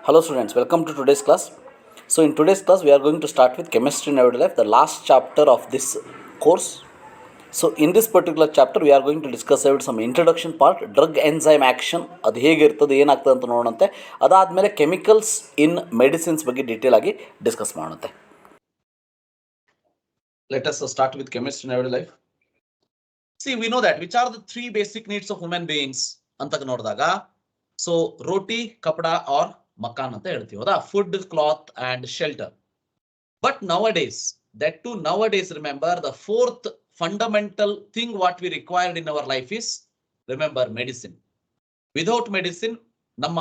Hello students, welcome to today's class. So in today's class we are going to start with chemistry in everyday life, the last chapter of this course. So in this particular chapter we are going to discuss about some introduction part, drug enzyme action, ಅದು ಹೇಗಿರ್ತದೆ ಏನಾಗ್ತದೆ ಅಂತ ನೋಡೋಣಂತೆ. ಅದಾದಮೇಲೆ chemicals ಇನ್ medicines ಬಗ್ಗೆ detail ಆಗಿ discuss ಮಾಡೋಣಂತೆ. Let us start with chemistry in everyday life. See, we know that which are the three basic needs of human beings ಅಂತ ನೋಡಿದಾಗ, so roti, kapda or makan ಅಂತ ಹೇಳ್ತೀವಿ ಹೌದಾ, food, cloth and shelter. But nowadays, that too nowadays, remember the fourth fundamental thing what we required in our life is, remember, medicine. Without medicine ನಮ್ಮ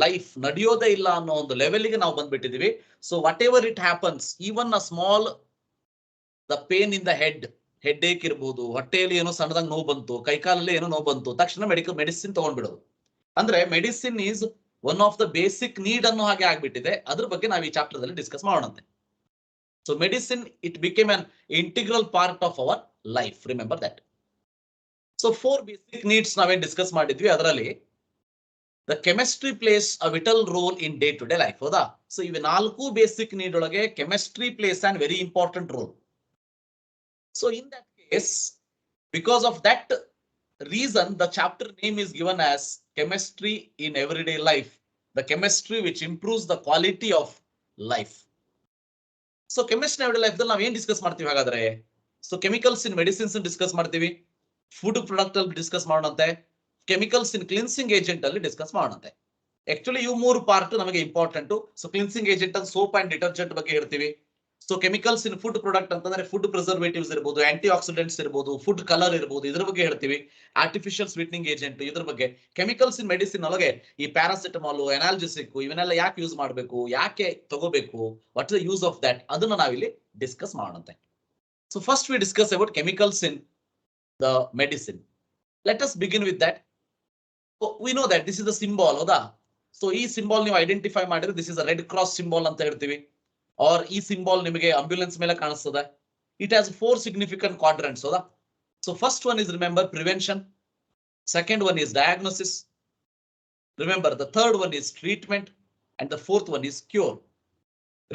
life ನಡೆಯೋದೇ ಇಲ್ಲ ಅನ್ನೋ ಒಂದು ಲೆವೆಲ್ಗೆ ನಾವು ಬಂದ್ಬಿಟ್ಟಿದೀವಿ. So whatever it happens, even a small the pain in the headache ಇರ್ಬೋದು, ಹೊಟ್ಟೆಯಲ್ಲಿ ಏನೋ ಸಣ್ಣದಾಗ ನೋವು ಬಂತು, ಕೈಕಾಲಲ್ಲಿ ಏನೋ ನೋವು ಬಂತು, ತಕ್ಷಣ ಮೆಡಿಸಿನ್ ತಗೊಂಡ್ಬಿಡೋದು. ಅಂದ್ರೆ medicine is one of the basic need ಅನ್ನೋ ಹಾಗೆ ಆಗ್ಬಿಟ್ಟಿದೆ. ಅದ್ರ ಬಗ್ಗೆ ನಾವು ಈ ಚಾಪ್ಟರ್ ದಲ್ಲಿ ಡಿಸ್ಕಸ್ ಮಾಡೋಣಂತೆ. So medicine it became an integral part of our life, remember that. So 4 basic needs ನಾವೇನ್ ಡಿಸ್ಕಸ್ ಮಾಡಿದ್ವಿ, ಅದರಲ್ಲಿ the chemistry plays a vital role in day to day life ಹೌದಾ. ಸೊ ಇವೆ 4 ಬೇಸಿಕ್ ನೀಡ್ ಒಳಗೆ chemistry plays an very important role. So in that case, because of that reason the chapter name is given as chemistry in everyday life, the chemistry which improves the quality of life. So chemistry in everyday life dalli navu ಏನು discuss ಮಾಡ್ತೀವಿ ಹಾಗಾದ್ರೆ? So chemicals ಇನ್ medicines discuss ಮಾಡ್ತೀವಿ, food product ಅಲ್ಲಿ discuss ಮಾಡೋಣಂತೆ, chemicals ಇನ್ cleansing agent ಅಲ್ಲಿ discuss ಮಾಡೋಣಂತೆ. Actually ಇವು 3 part ನಮಗೆ important. So cleansing agent ಅಂತ soap and detergent ಬಗ್ಗೆ ಹೇಳ್ತೀವಿ. So chemicals in food product ಅಂತಂದ್ರೆ ಫುಡ್ ಪ್ರಿಸರ್ವೇಟಿವ್ಸ್ ಇರಬಹುದು, ಆಂಟಿ ಆಕ್ಸಿಡೆಂಟ್ಸ್ ಇರಬಹುದು, ಫುಡ್ ಕಲರ್ ಇರಬಹುದು, ಇದ್ರ ಬಗ್ಗೆ ಹೇಳ್ತೀವಿ. ಆರ್ಟಿಫಿಷಿಯಲ್ ಸ್ವೀಟ್ನಿಂಗ್ ಏಜೆಂಟ್ ಇದ್ರ ಬಗ್ಗೆ. ಕೆಮಿಕಲ್ಸ್ ಇನ್ ಮೆಡಿಸಿನ್ ಒಳಗೆ ಈ ಪ್ಯಾರಾಸಿಟಮಾಲ್, ಎನಾಲ್ಜೆಸಿಕ್ ಇವನ್ನೆಲ್ಲ ಯಾಕೆ ಯೂಸ್ ಮಾಡಬೇಕು, ಯಾಕೆ ತಗೋಬೇಕು, what is the use of that, ಅದನ್ನ ನಾವಿಲ್ಲಿ ಡಿಸ್ಕಸ್ ಮಾಡೋಣಂತೆ. So first we discuss about chemicals in the medicine. Let us begin with that. We know that this is the symbol ಹೌದಾ. ಸೊ ಈ ಸಿಂಬಾಲ್ ನೀವು identify ಮಾಡಿದ್ರೆ this is a red cross symbol ಅಂತ ಹೇಳ್ತೀವಿ. R ಈ symbol ನಿಮಗೆ ambulance ಮೇಲೆ ಕಾಣಿಸ್ತದೆ. ಇಟ್ ಹ್ಯಾಸ್ 4 ಸಿಗ್ನಿಫಿಕೆಂಟ್ ಕ್ವಾಡ್ರೆಂಟ್ಸ್ ಹೌದಾ. So first one is remember prevention, second one is diagnosis, remember the third one is treatment and the fourth one is cure.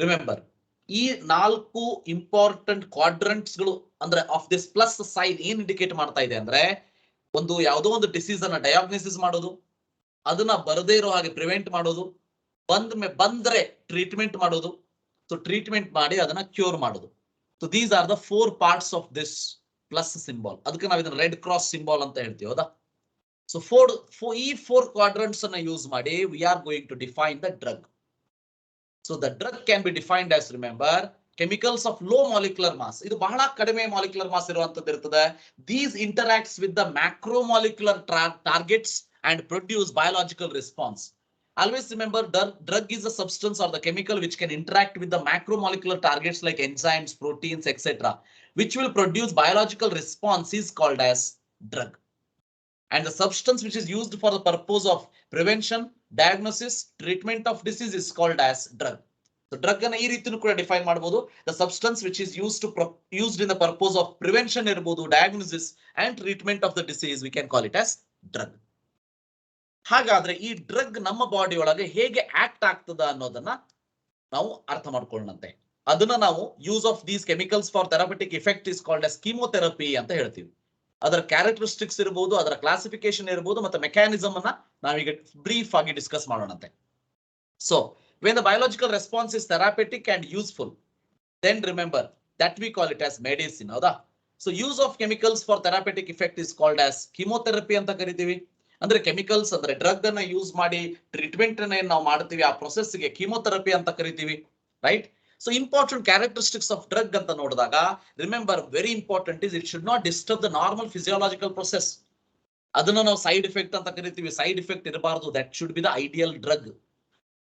Remember ಈ 4 important ಕ್ವಾಡ್ರೆಂಟ್ಸ್ ಗಳು ಅಂದ್ರೆ ಆಫ್ ದಿಸ್ ಪ್ಲಸ್ ಸೈನ್ ಏನ್ indicate ಮಾಡ್ತಾ ಇದೆ ಅಂದ್ರೆ, ಒಂದು ಯಾವುದೋ ಒಂದು ಡಿಸೀಸ್ ಅನ್ನ ಡಯಾಗ್ನೋಸಿಸ್ ಮಾಡೋದು, ಅದನ್ನ ಬರದೇ ಇರೋ ಹಾಗೆ ಪ್ರಿವೆಂಟ್ ಮಾಡೋದು, ಬಂದ್ರೆ ಟ್ರೀಟ್ಮೆಂಟ್ ಮಾಡೋದು, ಸೊ ಟ್ರೀಟ್ಮೆಂಟ್ ಮಾಡಿ ಅದನ್ನ ಕ್ಯೂರ್ ಮಾಡೋದು. So these are the 4 parts of this plus symbol. ಅದಕ್ಕೆ ನಾವು ಇದನ್ನ ರೆಡ್ ಕ್ರಾಸ್ ಸಿಂಬಾಲ್ ಅಂತ ಹೇಳ್ತೀವಿ ಹೌದಾ. ಸೊ ಈ 4 ಕ್ವಾಡ್ರೆಂಟ್ಸ್ ಅನ್ನ ಯೂಸ್ ಮಾಡಿ we are going to define the drug. So the drug can be defined as, remember, chemicals of low molecular mass. ಇದು ಬಹಳ ಕಡಿಮೆ ಮಾಲಿಕ್ಯುಲರ್ ಮಾಸ್ ಇರುವಂತದ್ದು ಇರ್ತದೆ. These interacts with the macromolecular targets and produce biological response. Always remember, drug is a substance or the chemical which can interact with the macromolecular targets like enzymes, proteins, etc., which will produce biological response is called as drug. And the substance which is used for the purpose of prevention, diagnosis, treatment of disease is called as drug. So drug ಅನ್ನು ಈ ರೀತಿನೂ ಕೂಡ define ಮಾಡಬಹುದು. The substance which is used in the purpose of prevention ಇರಬಹುದು, diagnosis and treatment of the disease, we can call it as drug. ಹಾಗಾದ್ರೆ ಈ drug ನಮ್ಮ body ಒಳಗೆ ಹೇಗೆ ಆಕ್ಟ್ ಆಗ್ತದ ಅನ್ನೋದನ್ನ ನಾವು ಅರ್ಥ ಮಾಡ್ಕೊಳ್ಳೋಣಂತೆ. ಅದನ್ನ ನಾವು use of these chemicals for therapeutic effect is called as chemotherapy ಅಂತ ಹೇಳ್ತೀವಿ. ಅದರ ಕ್ಯಾರೆಕ್ಟರಿಸ್ಟಿಕ್ಸ್ ಇರಬಹುದು, ಅದರ ಕ್ಲಾಸಿಫಿಕೇಶನ್ ಇರಬಹುದು, ಮತ್ತೆ ಮೆಕ್ಯಾನಿಸಮ್ ಅನ್ನ ನಾವೀಗ ಬ್ರೀಫ್ ಆಗಿ ಡಿಸ್ಕಸ್ ಮಾಡೋಣಂತೆ. So when the biological response is therapeutic and useful, then remember that we call it as medicine ಹೌದಾ. So use of chemicals for therapeutic effect is called as chemotherapy ಅಂತ ಕರಿತೀವಿ. ಅಂದ್ರೆ chemicals ಅಂದ್ರೆ drug ಅನ್ನ use ಮಾಡಿ treatment ಅನ್ನ ನಾವು ಮಾಡ್ತೀವಿ, ಆ ಪ್ರೊಸೆಸ್ ಗೆ ಕೀಮೋಥೆರಪಿ ಅಂತ ಕರಿತೀವಿ, right. So important characteristics of drug ಅಂತ ನೋಡಿದಾಗ, remember very important is it should not disturb the normal physiological process. ಅದನ್ನ ನಾವು ಸೈಡ್ ಎಫೆಕ್ಟ್ ಅಂತ ಕರಿತೀವಿ. ಸೈಡ್ ಎಫೆಕ್ಟ್ ಇರಬಾರದು, that should be the ideal drug.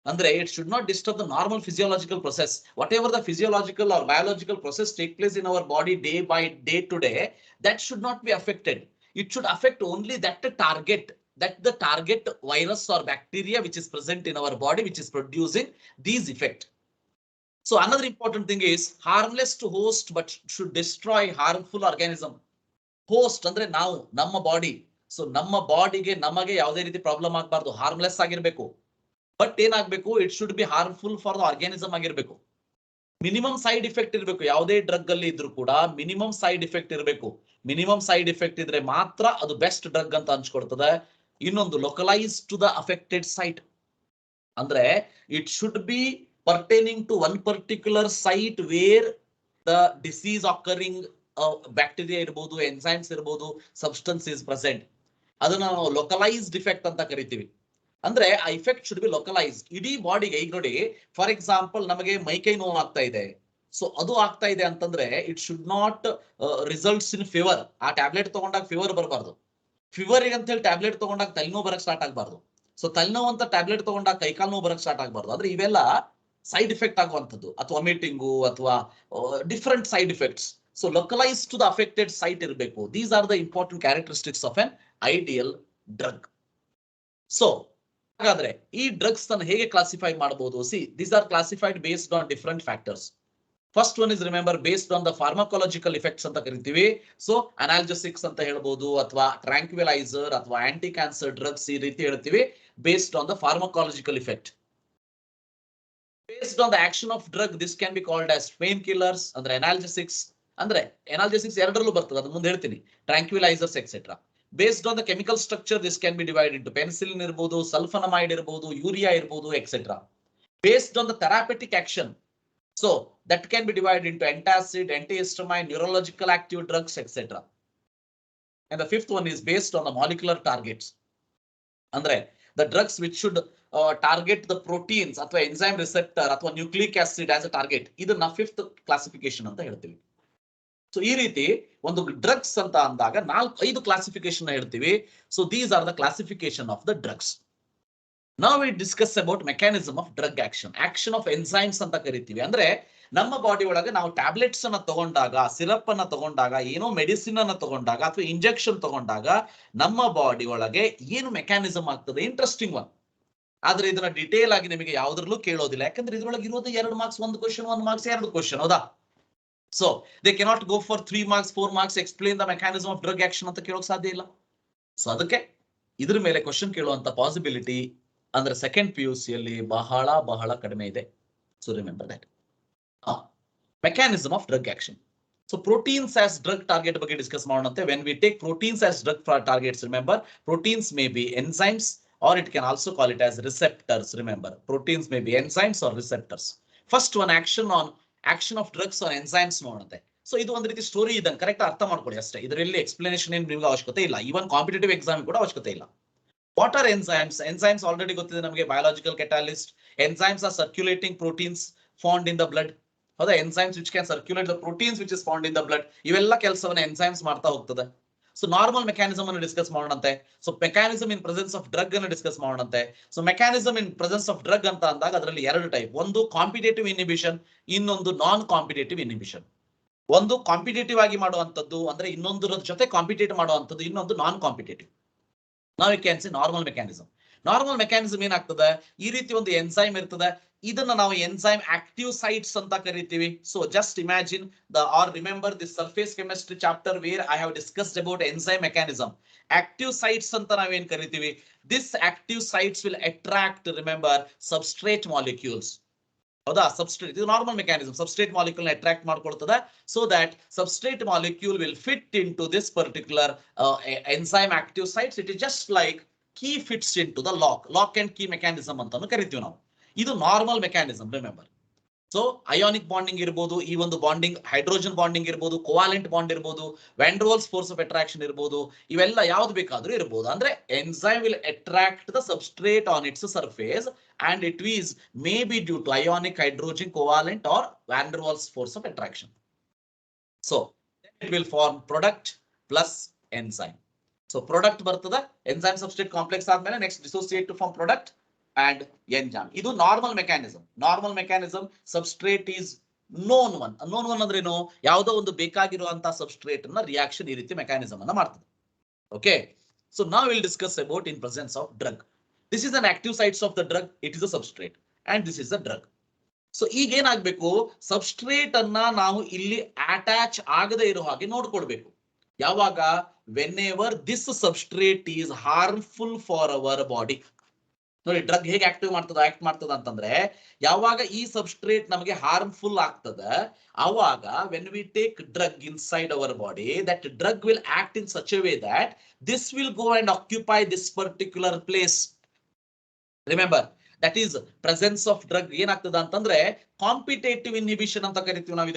ಅಂದ್ರೆ it should not disturb the normal physiological process. Whatever the physiological or biological process take place in our body day by day to day, that should not be affected. It should affect only that the target virus or bacteria which is present in our body, which is producing these effect. So another important thing is harmless to host but should destroy harmful organism. Host ಅಂದ್ರೆ ನಾವು, ನಮ್ಮ body. So ನಮ್ಮ ಬಾಡಿಗೆ ನಮಗೆ ಯಾವುದೇ ರೀತಿ problem ಆಗಬಾರ್ದು, harmless ಆಗಿರ್ಬೇಕು. ಬಟ್ ಏನಾಗಬೇಕು, it should be harmful for the organism ಆಗಿರ್ಬೇಕು. ಮಿನಿಮಮ್ ಸೈಡ್ ಇಫೆಕ್ಟ್ ಇರಬೇಕು. ಯಾವುದೇ ಡ್ರಗ್ ಅಲ್ಲಿ ಇದ್ರೂ ಕೂಡ ಮಿನಿಮಮ್ ಸೈಡ್ ಇಫೆಕ್ಟ್ ಇರಬೇಕು. ಮಿನಿಮಮ್ ಸೈಡ್ ಇಫೆಕ್ಟ್ ಇದ್ರೆ ಮಾತ್ರ ಅದು ಬೆಸ್ಟ್ ಡ್ರಗ್ ಅಂತ ಅನ್ಸ್ಕೊಡ್ತದೆ. ಇನ್ನೊಂದು localise to the affected site, ಅಂದ್ರೆ it should be pertaining to one particular site where the disease occurring bacteria ಇರ್ಬೋದು, ಎನ್ಸೈಮ್ಸ್ ಇರ್ಬೋದು, ಸಬ್ಸ್ಟೆನ್ಸ್ ಇಸ್ ಪ್ರೆಸೆಂಟ್. ಅದನ್ನ ನಾವು ಲೊಕಲೈಸ್ಡ್ ಇಫೆಕ್ಟ್ ಅಂತ ಕರಿತೀವಿ. ಅಂದ್ರೆ ಆ ಇಫೆಕ್ಟ್ ಶುಡ್ ಬಿ ಲೊಕಲೈಸ್ಡ್ ಇಡೀ ಬಾಡಿಗೆ. ಈಗ ನೋಡಿ, ಫಾರ್ ಎಕ್ಸಾಂಪಲ್ ನಮಗೆ ಮೈಕೈ ನೋವು ಆಗ್ತಾ ಇದೆ, ಸೊ ಅದು ಆಗ್ತಾ ಇದೆ ಅಂತಂದ್ರೆ it should not results in fever. ಆ ಟ್ಯಾಬ್ಲೆಟ್ ತಗೊಂಡಾಗ ಫೀವರ್ ಬರಬಾರ್ದು. ಫೀವರ್ ಅಂತ ಹೇಳಿ ಟ್ಯಾಬ್ಲೆಟ್ ತಗೊಂಡಾಗ ತಲೆನೋವು ಬರಕ್ ಸ್ಟಾರ್ಟ್ ಆಗಬಾರ್ದು. ಸೊ ತಲೆನೋವು ಅಂತ ಟ್ಯಾಬ್ಲೆಟ್ ತಗೊಂಡಾಗ ಕೈಕಾಲು ನೋವು ಬರಕ್ ಸ್ಟಾರ್ಟ್ ಆಗಬಾರ್ದು. ಅಂದ್ರೆ ಇವೆಲ್ಲ ಸೈಡ್ ಇಫೆಕ್ಟ್ ಆಗುವಂಥದ್ದು, ಅಥವಾ ವಾಮಿಟಿಂಗು ಅಥವಾ different side effects. So localise to the affected site ಇರಬೇಕು. These are the important characteristics of an ideal drug. So ಹಾಗಾದ್ರೆ ಈ ಡ್ರಗ್ಸ್ ಅನ್ನು ಹೇಗೆ ಕ್ಲಾಸಿಫೈ ಮಾಡಬಹುದು? See, these are classified based on different factors. First one is remember based on the pharmacological effects ಅಂತ ಕರಿತೀವಿ. So ಅನಾಲ್ಜೆಸಿಕ್ಸ್ ಅಂತ ಹೇಳ್ಬೋದು, ಅಥವಾ ಟ್ರಾಂಕ್ವಿಲೈಸರ್ ಅಥವಾ ಆಂಟಿ ಕ್ಯಾನ್ಸರ್ ಡ್ರಗ್ಸ್ ಈ ರೀತಿ ಹೇಳ್ತೀವಿ based on the pharmacological effect. Based on the action of drug, this can be called as painkillers. ಅಂದ್ರೆ ಅನಾಲ್ಜೆಸಿಕ್ಸ್, ಅಂದ್ರೆ ಅನಾಲ್ಜೆಸಿಕ್ಸ್ ಎರಡರಲ್ಲೂ ಬರ್ತದೆ, ಅದು ಮುಂದೆ ಹೇಳ್ತೀನಿ. Tranquillisers etcetera. Based on the chemical structure, this can be divided into penicillin irbodu, sulfonamide irbodu, urea irbodu, etc. Based on the therapeutic action, so that can be divided into antacid, antihistamine, neurological active drugs, etc. And the fifth one is based on the molecular targets. Andre the drugs which should target the proteins athwa enzyme receptor athwa nucleic acid as a target. Idana fifth classification anta heltivi. So ಈ ರೀತಿ ಒಂದು drugs ಅಂತ ಅಂದಾಗ 4-5 classification ಹೇಳ್ತೀವಿ. So these are the classification of the drugs. ನಾವ್ we discuss about mechanism of drug action. Action of enzymes ಅಂತ ಕರಿತೀವಿ. ಅಂದ್ರೆ ನಮ್ಮ ಬಾಡಿ ಒಳಗೆ ನಾವು ಟ್ಯಾಬ್ಲೆಟ್ಸ್ ಅನ್ನ ತಗೊಂಡಾಗ, ಸಿರಪ್ ಅನ್ನ ತಗೊಂಡಾಗ, ಏನೋ ಮೆಡಿಸಿನ್ ಅನ್ನ ತಗೊಂಡಾಗ ಅಥವಾ ಇಂಜೆಕ್ಷನ್ ತಗೊಂಡಾಗ ನಮ್ಮ ಬಾಡಿ ಒಳಗೆ ಏನು ಮೆಕ್ಯಾನಿಸಮ್ ಆಗ್ತದೆ, ಇಂಟ್ರೆಸ್ಟಿಂಗ್ ಒನ್. ಆದ್ರೆ ಇದನ್ನ ಡಿಟೇಲ್ ಆಗಿ ನಿಮಗೆ ಯಾವ್ದ್ರಲ್ಲೂ ಕೇಳೋದಿಲ್ಲ, ಯಾಕಂದ್ರೆ ಇದ್ರೊಳಗೆ ಇರೋದು 2 ಮಾರ್ಕ್ಸ್, 1 ಕ್ವಶನ್, 1 ಮಾರ್ಕ್ಸ್, 2 ಕ್ವಶನ್, ಹೌದಾ? So they cannot go for 3 marks, 4 marks, explain the mechanism of drug action ಅಂತ ಕೇಳೋಕೆ ಸಾಧ್ಯ ಇಲ್ಲ. ಸೊ ಅದಕ್ಕೆ ಇದ್ರ ಮೇಲೆ ಕ್ವಶನ್ ಕೇಳುವಂತ ಪಾಸಿಬಿಲಿಟಿ ಅಂದ್ರೆ ಸೆಕೆಂಡ್ PUC ಅಲ್ಲಿ ಬಹಳ ಕಡಿಮೆ ಇದೆ. So remember that. Mechanism of drug action. So proteins as drug target ಬಗ್ಗೆ ಡಿಸ್ಕಸ್ ಮಾಡೋಣಂತೆ. When we take proteins as drug targets, remember proteins may be enzymes or it can also call it as receptors. Remember, proteins may be enzymes or receptors. First one, action of drugs or enzymes ನೋಡುತ್ತೆ. So ಇದು ಒಂದು ರೀತಿ story ಇದಂಗೆ correct ಅರ್ಥ ಮಾಡ್ಕೊಳ್ಳಿ ಅಷ್ಟೇ. ಇದರಲ್ಲಿ explanation ಏನು ನಿಮ್ಗೆ ಅವಶ್ಯಕತೆ ಇಲ್ಲ. ಈವನ್ ಕಾಂಪಿಟೇಟಿವ್ ಎಕ್ಸಾಮ್ ಕೂಡ ಅವಶ್ಯಕತೆ ಇಲ್ಲ. What are enzymes? Enzymes already ಗೊತ್ತಿದೆ ನಮಗೆ. Biological catalyst. Enzymes are circulating proteins found in the blood. ಹೌದಾ? Enzymes which can circulate the proteins which is found in the blood. ಇವೆಲ್ಲ ಕೆಲಸವನ್ನ ಎನ್ಸೈಮ್ಸ್ ಮಾಡ್ತಾ ಹೋಗ್ತದೆ. ಸೊ ನಾರ್ಮಲ್ ಮೆಕ್ಯಾನಿಸಮ್ ಅನ್ನು discuss ಮಾಡೋಣಂತೆ. So mechanism in presence of drug ಅನ್ನು discuss ಮಾಡೋಣಂತೆ. So mechanism in presence of drug ಅಂತ ಅಂದಾಗ ಅದರಲ್ಲಿ 2 ಟೈಪ್. ಒಂದು ಕಾಂಪಿಟೇಟಿವ್ ಇನ್ಹಿಬಿಷನ್, ಇನ್ನೊಂದು ನಾನ್ ಕಾಂಪಿಟೇಟಿವ್ ಇನ್ಹಿಬಿಷನ್. ಒಂದು ಕಾಂಪಿಟೇಟಿವ್ ಆಗಿ ಮಾಡುವಂತದ್ದು, ಅಂದ್ರೆ ಇನ್ನೊಂದರ ಜೊತೆ ಕಾಂಪಿಟೇಟ್ ಮಾಡುವಂತದ್ದು. ಇನ್ನೊಂದು ನಾನ್ ಕಾಂಪಿಟೇಟಿವ್. ನಾವು can see normal mechanism. Normal mechanism ಏನಾಗ್ತದೆ, ಈ ರೀತಿ ಒಂದು ಎನ್ಸೈಮ್ ಇರ್ತದೆ. ಇದನ್ನ ನಾವು ಎನ್ಸೈಮ್ ಆಕ್ಟಿವ್ ಸೈಟ್ಸ್ ಅಂತ ಕರಿತೀವಿ. So just imagine or remember this surface chemistry chapter where I have discussed about enzyme mechanism. Active sites ಅಂತ ನಾವೇನ್ ಕರಿತೀವಿ. This active sites will attract, remember, substrate molecules. ಹೌದಾ? ಸಬ್ಸ್ಟ್ರೇಟ್, ಇದು ನಾರ್ಮಲ್ ಮೆಕ್ಯಾನಿಸಮ್. ಸಬ್ಸ್ಟ್ರೇಟ್ ಮಾಲಿಕ್ಯೂಲ್ ನ attract ಮಾಡ್ಕೊಳ್ತದೆ. So that substrate molecule will fit into this particular enzyme active sites. It is just like key fits into the lock and key mechanism ಅಂತಾನು ಕರಿತೀವಿ ನಾವು. ಇದು normal mechanism, remember. So ionic bonding ಇರ್ಬೋದು, ಈ ಒಂದು bonding hydrogen bonding ಇರ್ಬೋದು, covalent bond ಇರ್ಬೋದು, van der Waals force of attraction ಇರ್ಬೋದು, ಇವೆಲ್ಲ ಯಾವ್ದು ಬೇಕಾದ್ರೂ ಇರ್ಬೋದು. ಅಂದ್ರೆ enzyme will attract the substrate on its surface and it is may be due to ionic, hydrogen, covalent or van der Waals force of attraction. So it will form product plus enzyme. So product ಬರ್ತದ, enzyme substrate complex ಆದ್ಮೇಲೆ next dissociate to form product and enzyme. ಇದು normal mechanism. Normal mechanism. Substrate is known one. Known one ಅಂದ್ರೆ ಏನು? ಯಾವುದೋ ಒಂದು ಬೇಕಾಗಿರುವಂತಹ substrate ಅನ್ನ reaction ಈ ರೀತಿ ಮೆಕ್ಯಾನಿಸಮ್ ಅನ್ನ ಮಾಡ್ತದೆ. Okay. So now we'll discuss about in presence of drug. This is an active sites of the drug. It is a substrate and this is the drug. So ಈಗ ಏನಾಗಬೇಕು, substrate ಅನ್ನ ನಾವು ಇಲ್ಲಿ attach ಆಗದೆ ಇರೋ ಹಾಗೆ ನೋಡ್ಕೊಳ್ಬೇಕು. ಯಾವಾಗ? whenever this substrate is harmful for our body. ನೋಡಿ ಡ್ರಗ್ ಹೇಗೆ ಆಕ್ಟ್ ಮಾಡ್ತದ ಅಂತಂದ್ರೆ ಯಾವಾಗ ಈ ಸಬ್ಸ್ಟ್ರೇಟ್ ನಮಗೆ ಹಾರ್ಮ್ಫುಲ್ ಆಗ್ತದ ಆವಾಗ when we take drug inside our body that drug will act in such A way that this will go and occupy this particular place. Remember that is presence of drug ಏನಾಗ್ತದ ಅಂತಂದ್ರೆ competitive inhibition ಅಂತ ಕರಿತೀವಿ ನಾವು.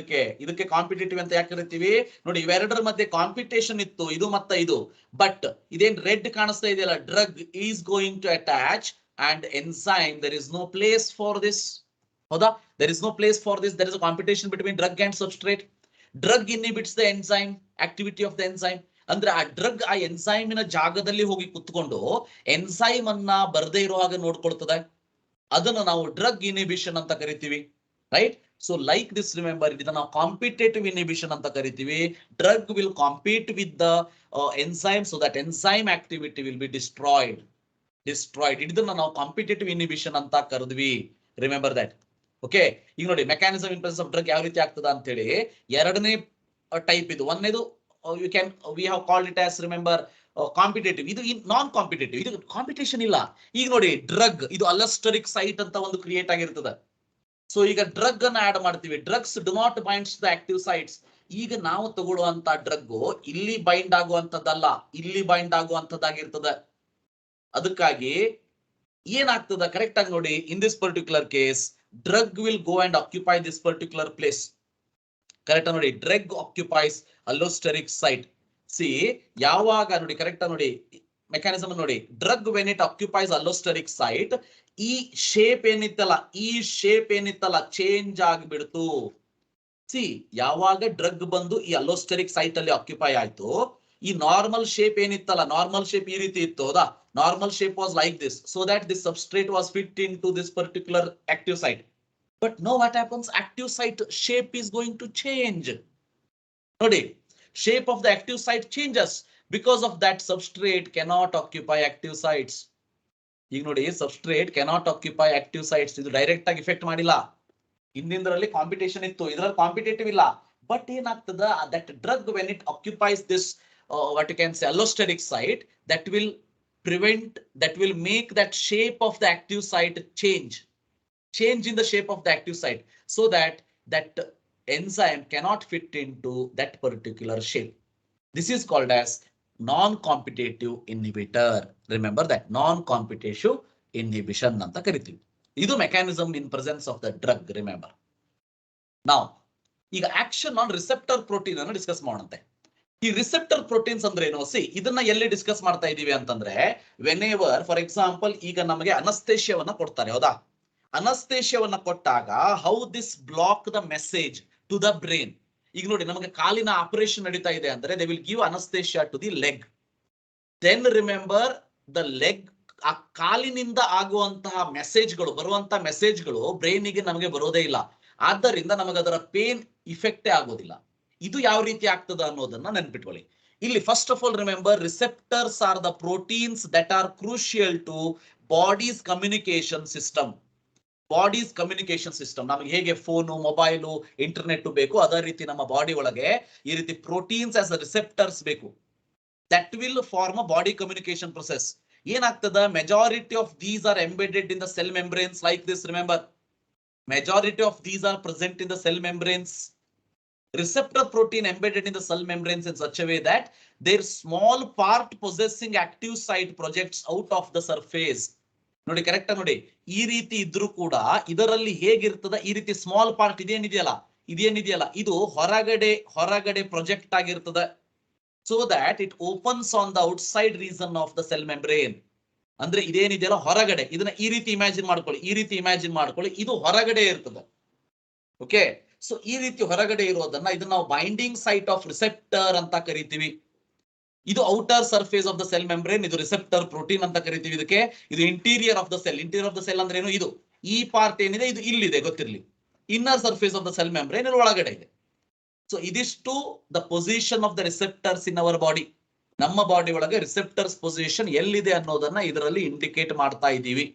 ಇದಕ್ಕೆ competitive ಅಂತ ಯಾಕೆ ಕರಿತೀವಿ ನೋಡಿ, ಇವೆರಡರ ಮಧ್ಯೆ ಕಾಂಪಿಟೇಷನ್ ಇತ್ತು, ಇದು ಮತ್ತೆ ಇದು. ಬಟ್ ಇದೇನ್ ರೆಡ್ ಕಾಣಿಸ್ತಾ ಇದೆಯಲ್ಲ, drug is going to attach and enzyme, there is no place for this. Hoda, there is no place for this. There is a competition between drug and substrate. Drug inhibits the enzyme activity of the enzyme. ಅಂದ್ರೆ ಆ drug ಆ ಎನ್ಸೈಮಿನ ಜಾಗದಲ್ಲಿ ಹೋಗಿ ಕುತ್ಕೊಂಡು enzyme ಅನ್ನ ಬರದೇ ಇರೋ ಹಾಗೆ ನೋಡ್ಕೊಳ್ತದೆ. ಅದನ್ನ ನಾವು ಡ್ರಗ್ ಇನ್ಹಿಬಿಷನ್ ಅಂತ ಕರಿತೀವಿ, right? So like this remember, ಇದನ್ನ ನಾವು ಕಾಂಪಿಟೇಟಿವ್ ಇನ್ಹಿಬಿಷನ್ ಅಂತ ಕರಿತೀವಿ. Drug will compete with the enzyme so that enzyme activity will be destroyed. ಇದನ್ನ ನಾವು ಕಾಂಪಿಟೇಟಿವ್ ಇನ್ಹಿಬಿಷನ್ ಅಂತ ಕರೆದ್ವಿ. Remember that. ಓಕೆ, ಈಗ ನೋಡಿ mechanism in presence of drug ಯಾವ ರೀತಿ ಆಗ್ತದ ಅಂತ ಹೇಳಿ. ಎರಡನೇ ಟೈಪ್ ಇದು. ಒಂದೇದು we have called it as remember competitive. ಇದು ನಾನ್ ಕಾಂಪಿಟೇಟಿವ್, ಇದು ಕಾಂಪಿಟೇಷನ್ ಇಲ್ಲ. ಈಗ ನೋಡಿ ಡ್ರಗ್ ಇದು ಅಲಸ್ಟರಿಕ್ ಸೈಟ್ ಅಂತ ಒಂದು ಕ್ರಿಯೇಟ್ ಆಗಿರ್ತದೆ. ಸೊ ಈಗ ಡ್ರಗ್ ಅನ್ನ ಆಡ್ ಮಾಡ್ತೀವಿ. Drugs do not binds the active sites. ಈಗ ನಾವು ತಗೊಳ್ಳುವಂತ ಡ್ರಗ್ ಇಲ್ಲಿ ಬೈಂಡ್ ಆಗುವಂತದ್ದಲ್ಲ, ಇಲ್ಲಿ ಬೈಂಡ್ ಆಗುವಂತದ್ದಾಗಿರ್ತದೆ. ಅದಕ್ಕಾಗಿ ಏನಾಗ್ತದ ಕರೆಕ್ಟ್ ಆಗಿ ನೋಡಿ, in this particular case drug will go and occupy this particular place. Correct ನೋಡಿ, drug occupies allosteric site. See ಯಾವಾಗ ನೋಡಿ ಕರೆಕ್ಟ್ ನೋಡಿ ಮೆಕ್ಯಾನಿಸಮ್ ನೋಡಿ, drug when it occupies allosteric site, ಈ ಶೇಪ್ ಏನಿತ್ತಲ್ಲ ಚೇಂಜ್ ಆಗಿಬಿಡ್ತು. ಸಿ ಯಾವಾಗ ಡ್ರಗ್ ಬಂದು ಈ ಅಲ್ಲೋಸ್ಟೆರಿಕ್ ಸೈಟ್ ಅಲ್ಲಿ ಆಕ್ಯುಪೈ ಆಯ್ತು, ಈ ನಾರ್ಮಲ್ ಶೇಪ್ ಏನಿತ್ತಲ್ಲ, ನಾರ್ಮಲ್ ಶೇಪ್ ಈ ರೀತಿ ಇತ್ತು, ಹೌದಾ? Normal shape was like this, so that this substrate was fit into this particular active site. But now what happens? Active site shape is going to change. Nodi, shape of the active site changes. Because of that, substrate cannot occupy active sites. ಈಗ ನೋಡಿ, substrate cannot occupy active sites. ಇದು direct ಆಗಿ effect ಮಾಡಿಲ್ಲ. ಹಿಂದಿಂದರಲ್ಲಿ competition ಇತ್ತು, ಇದರಲ್ಲಿ competitive ಇಲ್ಲ. But ಏನಾಗ್ತದ, that drug when it occupies this what you can say allosteric site, that will make that shape of the active site change in the shape of the active site, so that enzyme cannot fit into that particular shape. This is called as non-competitive inhibitor. Remember that, non-competitive inhibition anta karitivi. Idu mechanism in presence of the drug. Remember. Now ಈಗ action on receptor protein ಅನ್ನು discuss ಮಾಡೋಣಂತೆ. ಈ receptor proteins ಅಂದ್ರೆ ಏನು? C ಇದನ್ನ ಎಲ್ಲಿ discuss ಮಾಡ್ತಾ ಇದೀವಿ ಅಂತಂದ್ರೆ, ವೆನೆವರ್ ಫಾರ್ ಎಕ್ಸಾಂಪಲ್ ಈಗ ನಮಗೆ ಅನಸ್ತೇಶಿಯವನ್ನ ಕೊಡ್ತಾರೆ, ಹೌದಾ? ಅನಸ್ತೇಶಿಯವನ್ನ ಕೊಟ್ಟಾಗ how this block the message to the brain. ಈಗ ನೋಡಿ, ನಮಗೆ ಕಾಲಿನ ಆಪರೇಷನ್ ನಡೀತಾ ಇದೆ ಅಂದ್ರೆ they will give anaesthesia to the leg. Then remember the leg, ಆ ಕಾಲಿನಿಂದ ಆಗುವಂತಹ ಮೆಸೇಜ್ಗಳು, ಬರುವಂತಹ ಮೆಸೇಜ್ಗಳು ಬ್ರೈನಿಗೆ ನಮಗೆ ಬರೋದೇ ಇಲ್ಲ. ಆದ್ದರಿಂದ ನಮಗೆ ಅದರ ಪೇನ್ ಇಫೆಕ್ಟೇ ಆಗೋದಿಲ್ಲ. ಇದು ಯಾವ ರೀತಿ ಆಗ್ತದ ಅನ್ನೋದನ್ನ ನೆನ್ಪಿಟ್ಕೊಳ್ಳಿ. ಇಲ್ಲಿ first of all remember, receptors are the proteins that are crucial to body's communication system. Body's communication system, ನಮಗೆ ಹೇಗೆ ಫೋನು, ಮೊಬೈಲು, ಇಂಟರ್ನೆಟ್ ಬೇಕು, ಅದೇ ರೀತಿ ನಮ್ಮ ಬಾಡಿ ಒಳಗೆ ಈ ರೀತಿ ಪ್ರೋಟೀನ್ಸ್ ಆಸ್ ಅ ರಿಸೆಪ್ಟರ್ಸ್ ಬೇಕು. That will form a body communication process. ಏನಾಗ್ತದ, majority of these are embedded in the cell membranes like this. Remember, majority of these are present in the cell membranes. Receptor protein embedded in the cell membranes in such a way that their small part possessing active site projects out of the surface. ನೋಡಿ correct ನೋಡಿ, ಈ ರೀತಿ ಇದ್ರೂ ಕೂಡ ಇದರಲ್ಲಿ ಹೇಗಿರ್ತದ, ಈ ರೀತಿ small part ಇದೇನಿದೆಯಲ್ಲ ಇದು ಹೊರಗಡೆ ಪ್ರೊಜೆಕ್ಟ್ ಆಗಿರ್ತದೆ. so that it opens on the outside region of the cell membrane. ಅಂದ್ರೆ ಇದೇನಿದೆಯಲ್ಲ ಹೊರಗಡೆ, ಇದನ್ನ ಈ ರೀತಿ ಇಮ್ಯಾಜಿನ್ ಮಾಡ್ಕೊಳ್ಳಿ, ಇದು ಹೊರಗಡೆ ಇರ್ತದೆ. ಓಕೆ, ಸೊ ಈ ರೀತಿ ಹೊರಗಡೆ ಇರೋದನ್ನ ಇದನ್ನ ನಾವು ಬೈಂಡಿಂಗ್ ಸೈಟ್ ಆಫ್ ರಿಸೆಪ್ಟರ್ ಅಂತ ಕರಿತೀವಿ. ಇದು outer surface of the cell membrane, ಇದು ರಿಸೆಪ್ಟರ್ ಪ್ರೋಟೀನ್ ಅಂತ ಕರಿತೀವಿ ಇದಕ್ಕೆ. ಇದು interior of the cell. Interior of the cell ಅಂದ್ರೆ ಏನು? ಇದು ಈ ಪಾರ್ಟ್ ಏನಿದೆ ಇದು ಇಲ್ಲಿದೆ, ಗೊತ್ತಿರಲಿ. Inner surface of the cell membrane ಇಲ್ಲಿ ಒಳಗಡೆ ಇದೆ. ಸೊ ಇದಿಷ್ಟು the position of the receptors in our body. ನಮ್ಮ ಬಾಡಿ ಒಳಗೆ ರಿಸೆಪ್ಟರ್ಸ್ ಪೊಸಿಷನ್ ಎಲ್ಲಿದೆ ಅನ್ನೋದನ್ನ ಇದರಲ್ಲಿ ಇಂಡಿಕೇಟ್ ಮಾಡ್ತಾ ಇದ್ದೀವಿ.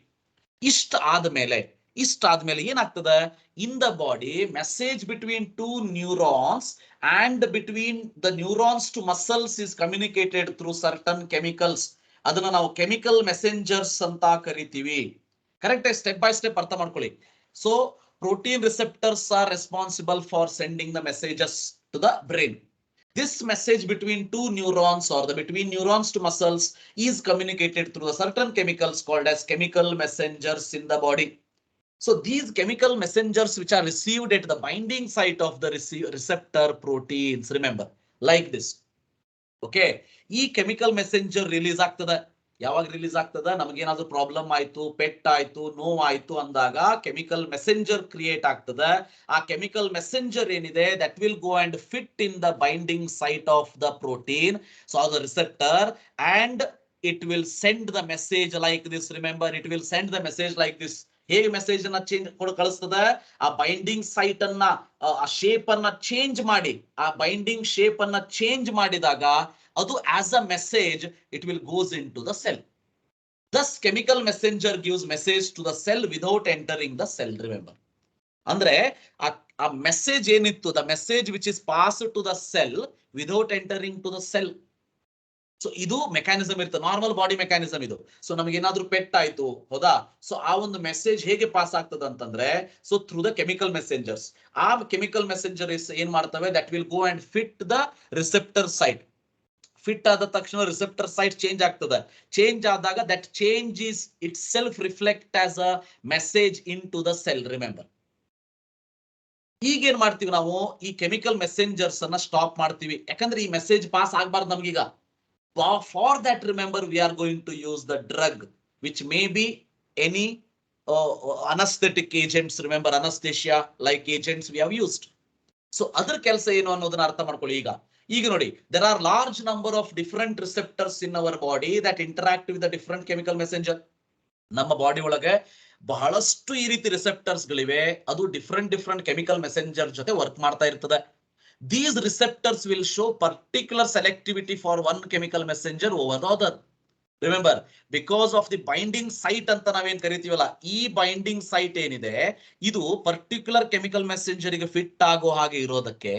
ಇಷ್ಟ ಆದ್ಮೇಲೆ ಏನಾಗ್ತದೆ, in the body message between two neurons and between the neurons to muscles is communicated through certain chemicals. ಅದನ್ನ ನಾವು ಕೆಮಿಕಲ್ ಮೆಸೆಂಜರ್ಸ್ ಅಂತ ಕರಿತೀವಿ. ಕರೆಕ್ಟ್, ಸ್ಟೆಪ್ ಬೈ ಸ್ಟೆಪ್ ಅರ್ಥ ಮಾಡ್ಕೊಳ್ಳಿ. So protein receptors are responsible for sending the messages to the brain. This message between two neurons or the between neurons to muscles is communicated through a certain chemicals called as chemical messengers in the body. So these chemical messengers which are received at the binding site of the receptor proteins, remember, like this. Okay, ಈ chemical messenger release ಆಗ್ತದೆ. ಯಾವಾಗ release ಆಗ್ತದ, ನಮಗೇನಾದ್ರೂ problem ಆಯ್ತು, pet ಆಯ್ತು, ನೋವಾಯ್ತು ಅಂದಾಗ chemical messenger create ಆಗ್ತದೆ. ಆ chemical messenger ಏನಿದೆ that will go and fit in the binding site of the protein, so the receptor, and it will send the message like this. Remember, it will send the message like this. ಹೇಗೆ message ಅನ್ನ ಕಳಿಸ್ತದೆ, ಆ binding site ಅನ್ನ, ಆ shape ಅನ್ನ change ಮಾಡಿ, ಆ binding shape ಅನ್ನ change ಮಾಡಿದಾಗ ಅದು as a message it will goes into the cell. Thus chemical messenger gives message to the cell without entering the cell. Remember, ಅಂದ್ರೆ ಆ ಮೆಸೇಜ್ ಏನಿತ್ತು, the message which is passed to the cell without entering to the cell. So ಇದು mechanism ಇರುತ್ತೆ, normal body mechanism ಇದು. So ನಮ್ಗೆ ಏನಾದ್ರೂ pet ಆಯ್ತು, ಹೌದಾ, ಸೊ ಆ ಒಂದು ಮೆಸೇಜ್ ಹೇಗೆ ಪಾಸ್ ಆಗ್ತದೆ ಅಂತಂದ್ರೆ, so through the chemical messengers. ಆ ಕೆಮಿಕಲ್ ಮೆಸೆಂಜರ್ಸ್ ಏನ್ ಮಾಡ್ತವೆ, that will go and fit the receptor site. Fit ಆದ ತಕ್ಷಣ ರಿಸೆಪ್ಟರ್ ಸೈಟ್ ಚೇಂಜ್ ಆಗ್ತದೆ. ಚೇಂಜ್ ಆದಾಗ that change is itself reflect as a message into the cell. Remember, ಈಗ ಏನ್ ಮಾಡ್ತೀವಿ ನಾವು, ಈ ಕೆಮಿಕಲ್ ಮೆಸೆಂಜರ್ಸ್ ಅನ್ನ ಸ್ಟಾಪ್ ಮಾಡ್ತೀವಿ. ಯಾಕಂದ್ರೆ ಈ ಮೆಸೇಜ್ ಪಾಸ್ ಆಗ್ಬಾರ್ದು ನಮ್ಗೀಗ. For that remember we are going to use the drug which may be any anaesthetic agents. Remember, anaesthesia like agents we have used. So ಅದ್ರ ಕೆಲಸ ಏನು ಅನ್ನೋದನ್ನ ಅರ್ಥ ಮಾಡ್ಕೊಳ್ಳಿ. ಈಗ ನೋಡಿ, there are large number of different receptors in our body that interact with the different chemical messenger. ನಮ್ಮ body ಒಳಗೆ ಬಹಳಷ್ಟು ಈ ರೀತಿ ರಿಸೆಪ್ಟರ್ಸ್ ಗಳಿವೆ, ಅದು ಡಿಫರೆಂಟ್ ಕೆಮಿಕಲ್ ಮೆಸೆಂಜರ್ ಜೊತೆ ವರ್ಕ್ ಮಾಡ್ತಾ ಇರ್ತದೆ. These receptors will show particular selectivity for one chemical messenger over the other. Remember, because of the binding site ಅಂತ ನಾವೇನ್ ಕರಿತೀವಲ್ಲ, ಈ ಬೈಂಡಿಂಗ್ ಸೈಟ್ ಏನಿದೆ ಇದು ಪರ್ಟಿಕ್ಯುಲರ್ ಕೆಮಿಕಲ್ ಮೆಸೆಂಜರ್ ಗೆ ಫಿಟ್ ಆಗೋ ಹಾಗೆ ಇರೋದಕ್ಕೆ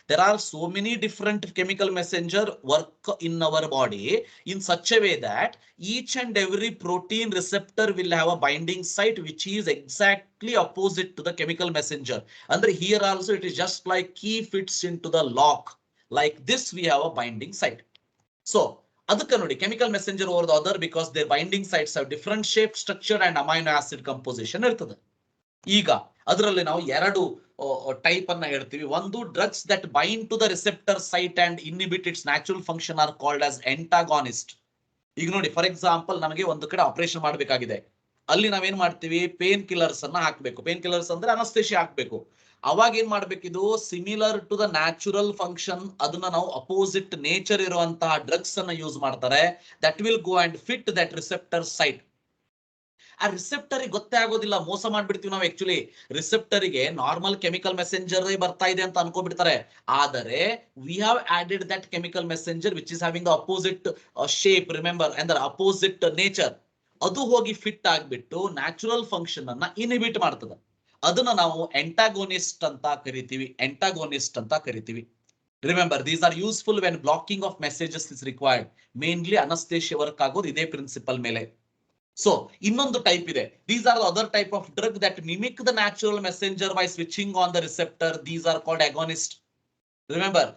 there are so many different chemical messenger work in our body in such a way that each and every protein receptor will have a binding site which is exactly opposite to the chemical messenger. Andre here also it is just like key fits into the lock. Like this we have a binding site. So ಅದಕ್ಕೆ ನೋಡಿ, chemical messenger over the other because their binding sites have different shape, structure and amino acid composition ಇರ್ತದೆ. ಈಗ ಅದರಲ್ಲಿ ನಾವು ಎರಡು type ಅನ್ನ ಹೇಳ್ತೀವಿ. ಒಂದು, drugs that bind to the receptor site and inhibit its natural function are called as antagonist. ಈಗ ನೋಡಿ, ಫಾರ್ ಎಕ್ಸಾಂಪಲ್ ನಮಗೆ ಒಂದು ಕಡೆ ಆಪರೇಷನ್ ಮಾಡಬೇಕಾಗಿದೆ, ಅಲ್ಲಿ ನಾವೇನ್ ಮಾಡ್ತೀವಿ, ಪೇನ್ ಕಿಲ್ಲರ್ಸ್ ಅನ್ನ ಹಾಕ್ಬೇಕು. ಪೇನ್ ಕಿಲ್ಲರ್ಸ್ ಅಂದ್ರೆ ಅನಸ್ತೇಷಿಯಾ ಹಾಕ್ಬೇಕು. ಅವಾಗ ಏನ್ ಮಾಡ್ಬೇಕಿದು, similar to the natural function, ಅದನ್ನ ನಾವು ಅಪೋಸಿಟ್ ನೇಚರ್ ಇರುವಂತಹ ಡ್ರಗ್ಸ್ ಅನ್ನ ಯೂಸ್ ಮಾಡ್ತಾರೆ. That will go and fit that receptor site. ಆ ರಿಸೆಪ್ಟರ್ ಗೊತ್ತೇ ಆಗೋದಿಲ್ಲ, ಮೋಸ ಮಾಡ್ಬಿಡ್ತೀವಿ ನಾವು. ಆಕ್ಚುಲಿ ರಿಸೆಪ್ಟರ್ ಗೆ ನಾರ್ಮಲ್ ಕೆಮಿಕಲ್ ಮೆಸೆಂಜರ್ ಬರ್ತಾ ಇದೆ ಅಂತ ಅನ್ಕೋಬಿಡ್ತಾರೆ. ಆದರೆ we have added that chemical messenger which is having the opposite shape, remember, ಅಂದ್ರೆ ಅಪೋಸಿಟ್ ನೇಚರ್. ಅದು ಹೋಗಿ ಫಿಟ್ ಆಗ್ಬಿಟ್ಟು ನ್ಯಾಚುರಲ್ ಫಂಕ್ಷನ್ ಅನ್ನ ಇನ್ಹಿಬಿಟ್ ಮಾಡ್ತದೆ. ಅದನ್ನ ನಾವು ಎಂಟಾಗೋನಿಸ್ಟ್ ಅಂತ ಕರಿತೀವಿ. Remember, these are useful when blocking of messages is required. Mainly anaesthesia work ಆಗೋದು ಇದೇ ಪ್ರಿನ್ಸಿಪಲ್ ಮೇಲೆ. ಸೊ ಇನ್ನೊಂದು ಟೈಪ್ ಇದೆ, these are the other type of drug that mimic the natural messenger by switching on the receptor. These are called agonist. Remember,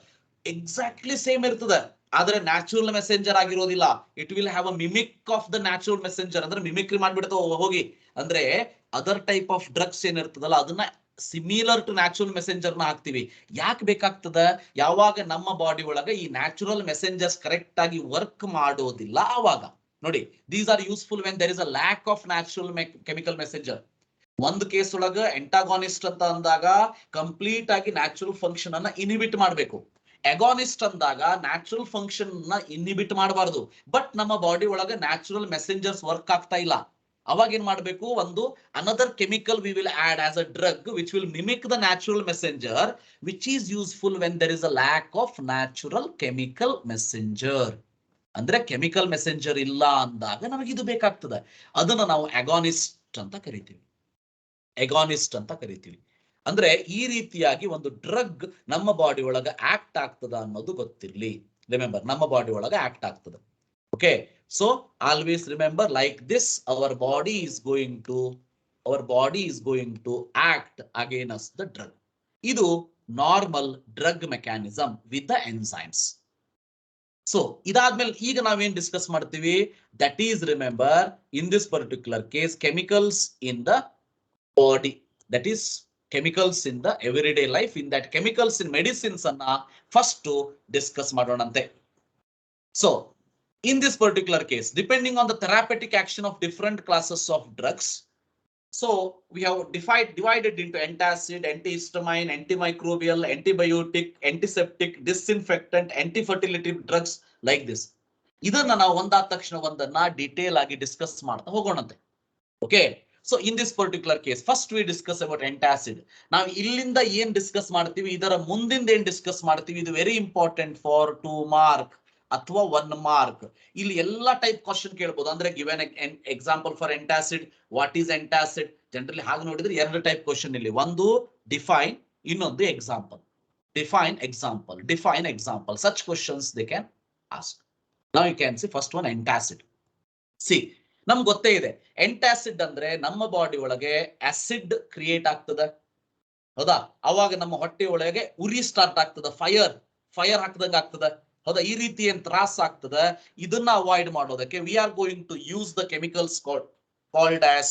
exactly same ಇರ್ತದೆ, ಆದ್ರೆ natural messenger ಆಗಿರೋದಿಲ್ಲ. It will have a mimic of the natural messenger, ಅಂದ್ರೆ mimicry ಮಾಡ್ಬಿಡ್ತಾವ ಹೋಗಿ. ಅಂದ್ರೆ other type of drugs ಏನಿರ್ತದಲ್ಲ ಅದನ್ನ similar to natural messenger ನ ಹಾಕ್ತಿವಿ. ಯಾಕೆ ಬೇಕಾಗ್ತದ, ಯಾವಾಗ ನಮ್ಮ ಬಾಡಿ ಒಳಗೆ ಈ ನ್ಯಾಚುರಲ್ ಮೆಸೆಂಜರ್ಸ್ ಕರೆಕ್ಟ್ ಆಗಿ ವರ್ಕ್ ಮಾಡೋದಿಲ್ಲ ಅವಾಗ. ನೋಡಿ, these are useful when there is a lack of natural chemical messenger. ಒಂದು ಕೇಸ್ ಒಳಗ ಎಂಟಾಗಾನಿಸ್ಟ್ ಅಂತ ಅಂದಾಗ ಕಂಪ್ಲೀಟ್ ಆಗಿ ನ್ಯಾಚುರಲ್ ಫಂಕ್ಷನ್ ಅನ್ನ ಇನ್ಹಿಬಿಟ್ ಮಾಡಬೇಕು. ಅಗಾನಿಸ್ಟ್ ಅಂದಾಗ ನ್ಯಾಚುರಲ್ ಫಂಕ್ಷನ್ ನ ಇನ್ಹಿಬಿಟ್ ಮಾಡಬಾರ್ದು. ಬಟ್ ನಮ್ಮ ಬಾಡಿ ಒಳಗೆ ನ್ಯಾಚುರಲ್ ಮೆಸೆಂಜರ್ಸ್ ವರ್ಕ್ ಆಗ್ತಾ ಇಲ್ಲ. ಅವಾಗ ಏನ್ ಮಾಡ್ಬೇಕು, ಒಂದು another chemical we will add as a drug which will mimic the natural messenger, which is useful when there is a lack of natural chemical messenger. ಅಂದ್ರೆ chemical messenger ಇಲ್ಲ ಅಂದಾಗ ನಮಗೆ ಇದು ಬೇಕಾಗ್ತದೆ. ಅದನ್ನ ನಾವು ಅಗಾನಿಸ್ಟ್ ಅಂತ ಕರಿತೀವಿ. ಅಂದ್ರೆ ಈ ರೀತಿಯಾಗಿ ಒಂದು ಡ್ರಗ್ ನಮ್ಮ ಬಾಡಿ ಒಳಗೆ ಆಕ್ಟ್ ಆಗ್ತದ ಅನ್ನೋದು ಗೊತ್ತಿರ್ಲಿ. ರಿಮೆಂಬರ್, ನಮ್ಮ ಬಾಡಿ ಒಳಗೆ ಆಕ್ಟ್ ಆಗ್ತದೆ. Okay, So always remember like this, our body is going to act against the drug. Idu normal drug mechanism with the enzymes. So idadmel ಈಗ ನಾವೇನ್ ಡಿಸ್ಕಸ್ ಮಾಡ್ತೀವಿ, that is remember in this particular case chemicals in the body, that is chemicals in the everyday life. In that chemicals in medicines anna first to discuss ಮಾಡೋಣಂತೆ. So in this particular case, depending on the therapeutic action of different classes of drugs, so we have divided into antacid, antihistamine, antimicrobial, antibiotic, antiseptic, disinfectant, antifertility drugs like this. ಇದನ್ನ ನಾವು ಒಂದಾದ ತಕ್ಷಣ ಒಂದನ್ನ detail ಆಗಿ discuss ಮಾಡ್ತಾ ಹೋಗೋಣಂತೆ. Okay, so in this particular case first we discuss about antacid. ನಾವು ಇಲ್ಲಿಂದ ಏನ್ ಡಿಸ್ಕಸ್ ಮಾಡ್ತೀವಿ, ಇದರ ಮುಂದಿಂದ ಏನ್ ಡಿಸ್ಕಸ್ ಮಾಡ್ತೀವಿ, ಇದು ವೆರಿ ಇಂಪಾರ್ಟೆಂಟ್ ಫಾರ್ 2 ಮಾರ್ಕ್ ಅಥವಾ 1 ಮಾರ್ಕ್. ಇಲ್ಲಿ ಎಲ್ಲಾ ಟೈಪ್ ಕ್ವಶನ್ ಕೇಳಬಹುದು. ಅಂದ್ರೆ given example for antacid, what is antacid, generally ಹಾಗೆ ನೋಡಿದ್ರೆ ಎರಡು ಟೈಪ್ ಕ್ವಶನ್ ಇಲ್ಲಿ, ಒಂದು ಡಿಫೈನ್, ಇನ್ನೊಂದು example. Define example, such questions they can ask. Now you can see first one antacid. See, ನಮ್ಗೆ ಗೊತ್ತೇ ಇದೆ antacid ಅಂದ್ರೆ ನಮ್ಮ ಬಾಡಿ ಒಳಗೆ ಆಸಿಡ್ ಕ್ರಿಯೇಟ್ ಆಗ್ತದೆ, ಹೌದಾ? ಅವಾಗ ನಮ್ಮ ಹೊಟ್ಟೆ ಒಳಗೆ ಉರಿ ಸ್ಟಾರ್ಟ್ ಆಗ್ತದೆ, ಫೈರ್ ಹಾಕ್ದಂಗ ಆಗ್ತದೆ, ಹೌದಾ? ಈ ರೀತಿ ಏನ್ ತ್ರಾಸ ಆಗ್ತದೆ, ಇದನ್ನ ಅವಾಯ್ಡ್ ಮಾಡೋದಕ್ಕೆ we are going to use the chemicals called as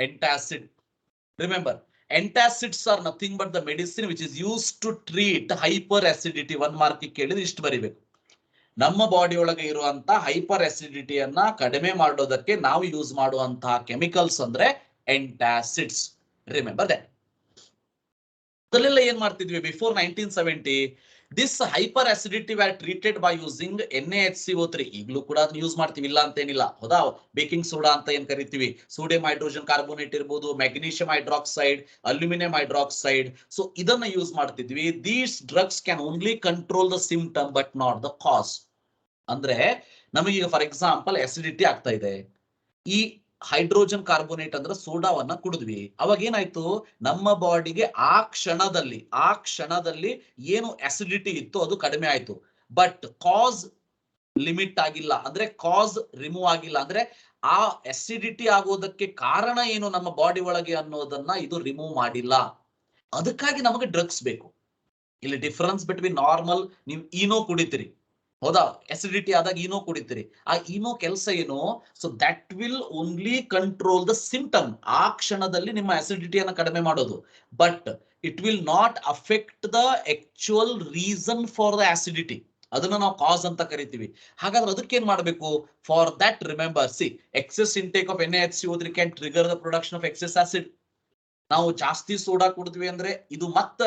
antacid. Remember, antacids are nothing but the medicine which is used to treat hyperacidity. 1 mark ಕೇಳಿದ್ರೆ ಇಷ್ಟು ಬರಿಬೇಕು. ನಮ್ಮ ಬಾಡಿ ಒಳಗೆ ಇರುವಂತ ಹೈಪರ್ ಅಸಿಡಿಟಿಯನ್ನ ಕಡಿಮೆ ಮಾಡೋದಕ್ಕೆ ನಾವು ಯೂಸ್ ಮಾಡುವಂತಹ ಕೆಮಿಕಲ್ಸ್ ಅಂದ್ರೆ antacids. Remember that. ಅದಲ್ಲೆಲ್ಲ ಏನ್ ಮಾಡ್ತಿದ್ವಿ before 1970, this hyper acidity were treated by using NaHCO3. ಈಗಲೂ ಕೂಡ ಅದನ್ನ ಯೂಸ್ ಮಾಡ್ತೀವಿ, ಇಲ್ಲ ಅಂತ ಏನಿಲ್ಲ, ಹೌದಾ? ಬೇಕಿಂಗ್ ಸೋಡಾ ಅಂತ ಏನ್ ಕರಿತೀವಿ, ಸೋಡಿಯಂ ಹೈಡ್ರೋಜನ್ ಕಾರ್ಬೋನೇಟ್ ಇರ್ಬೋದು, magnesium hydroxide, aluminium hydroxide. So ಇದನ್ನ ಯೂಸ್ ಮಾಡ್ತಿದ್ವಿ. These drugs can only control the symptom but not the ಕಾಸ್. ಅಂದ್ರೆ ನಮಗೀಗ ಫಾರ್ ಎಕ್ಸಾಂಪಲ್ ಅಸಿಡಿಟಿ ಆಗ್ತಾ ಇದೆ, ಈ ಹೈಡ್ರೋಜನ್ ಕಾರ್ಬೋನೇಟ್ ಅಂದ್ರೆ ಸೋಡಾವನ್ನ ಕುಡಿದ್ವಿ, ಅವಾಗ ಏನಾಯ್ತು, ನಮ್ಮ ಬಾಡಿಗೆ ಆ ಕ್ಷಣದಲ್ಲಿ ಏನು ಅಸಿಡಿಟಿ ಇತ್ತು ಅದು ಕಡಿಮೆ ಆಯ್ತು. ಬಟ್ ಕಾಸ್ ಲಿಮಿಟ್ ಆಗಿಲ್ಲ, ಅಂದ್ರೆ ಕಾಸ್ ರಿಮೂವ್ ಆಗಿಲ್ಲ. ಅಂದ್ರೆ ಆ ಅಸಿಡಿಟಿ ಆಗೋದಕ್ಕೆ ಕಾರಣ ಏನು ನಮ್ಮ ಬಾಡಿ ಒಳಗೆ ಅನ್ನೋದನ್ನ ಇದು ರಿಮೂವ್ ಮಾಡಿಲ್ಲ. ಅದಕ್ಕಾಗಿ ನಮಗೆ ಡ್ರಗ್ಸ್ ಬೇಕು. ಇಲ್ಲಿ ಡಿಫರೆನ್ಸ್ ಬಿಟ್ವೀನ್ ನಾರ್ಮಲ್, ನೀವು ಈನೋ ಕುಡಿತೀರಿ, ಹೌದಾ? ಅಸಿಡಿಟಿ ಆದಾಗ ಈನೋ ಕುಡಿತೀರಿ, ಆ ಈನೋ ಕೆಲಸ ಏನು, so that will only control the symptom. ಆ ಕ್ಷಣದಲ್ಲಿ ನಿಮ್ಮ ಅಸಿಡಿಟಿಯನ್ನು ಕಡಿಮೆ ಮಾಡೋದು, but it will not affect the actual reason for the acidity. ಅದನ್ನ ನಾವು ಕಾಸ್ ಅಂತ ಕರಿತೀವಿ. ಹಾಗಾದ್ರೆ ಅದಕ್ಕೆ ಏನ್ ಮಾಡಬೇಕು? For that remember, see, excess intake of NaHCO3 can trigger the production of excess acid. ನಾವು ಜಾಸ್ತಿ ಸೋಡಾ ಕುಡಿದ್ವಿ ಅಂದ್ರೆ ಇದು ಮತ್ತ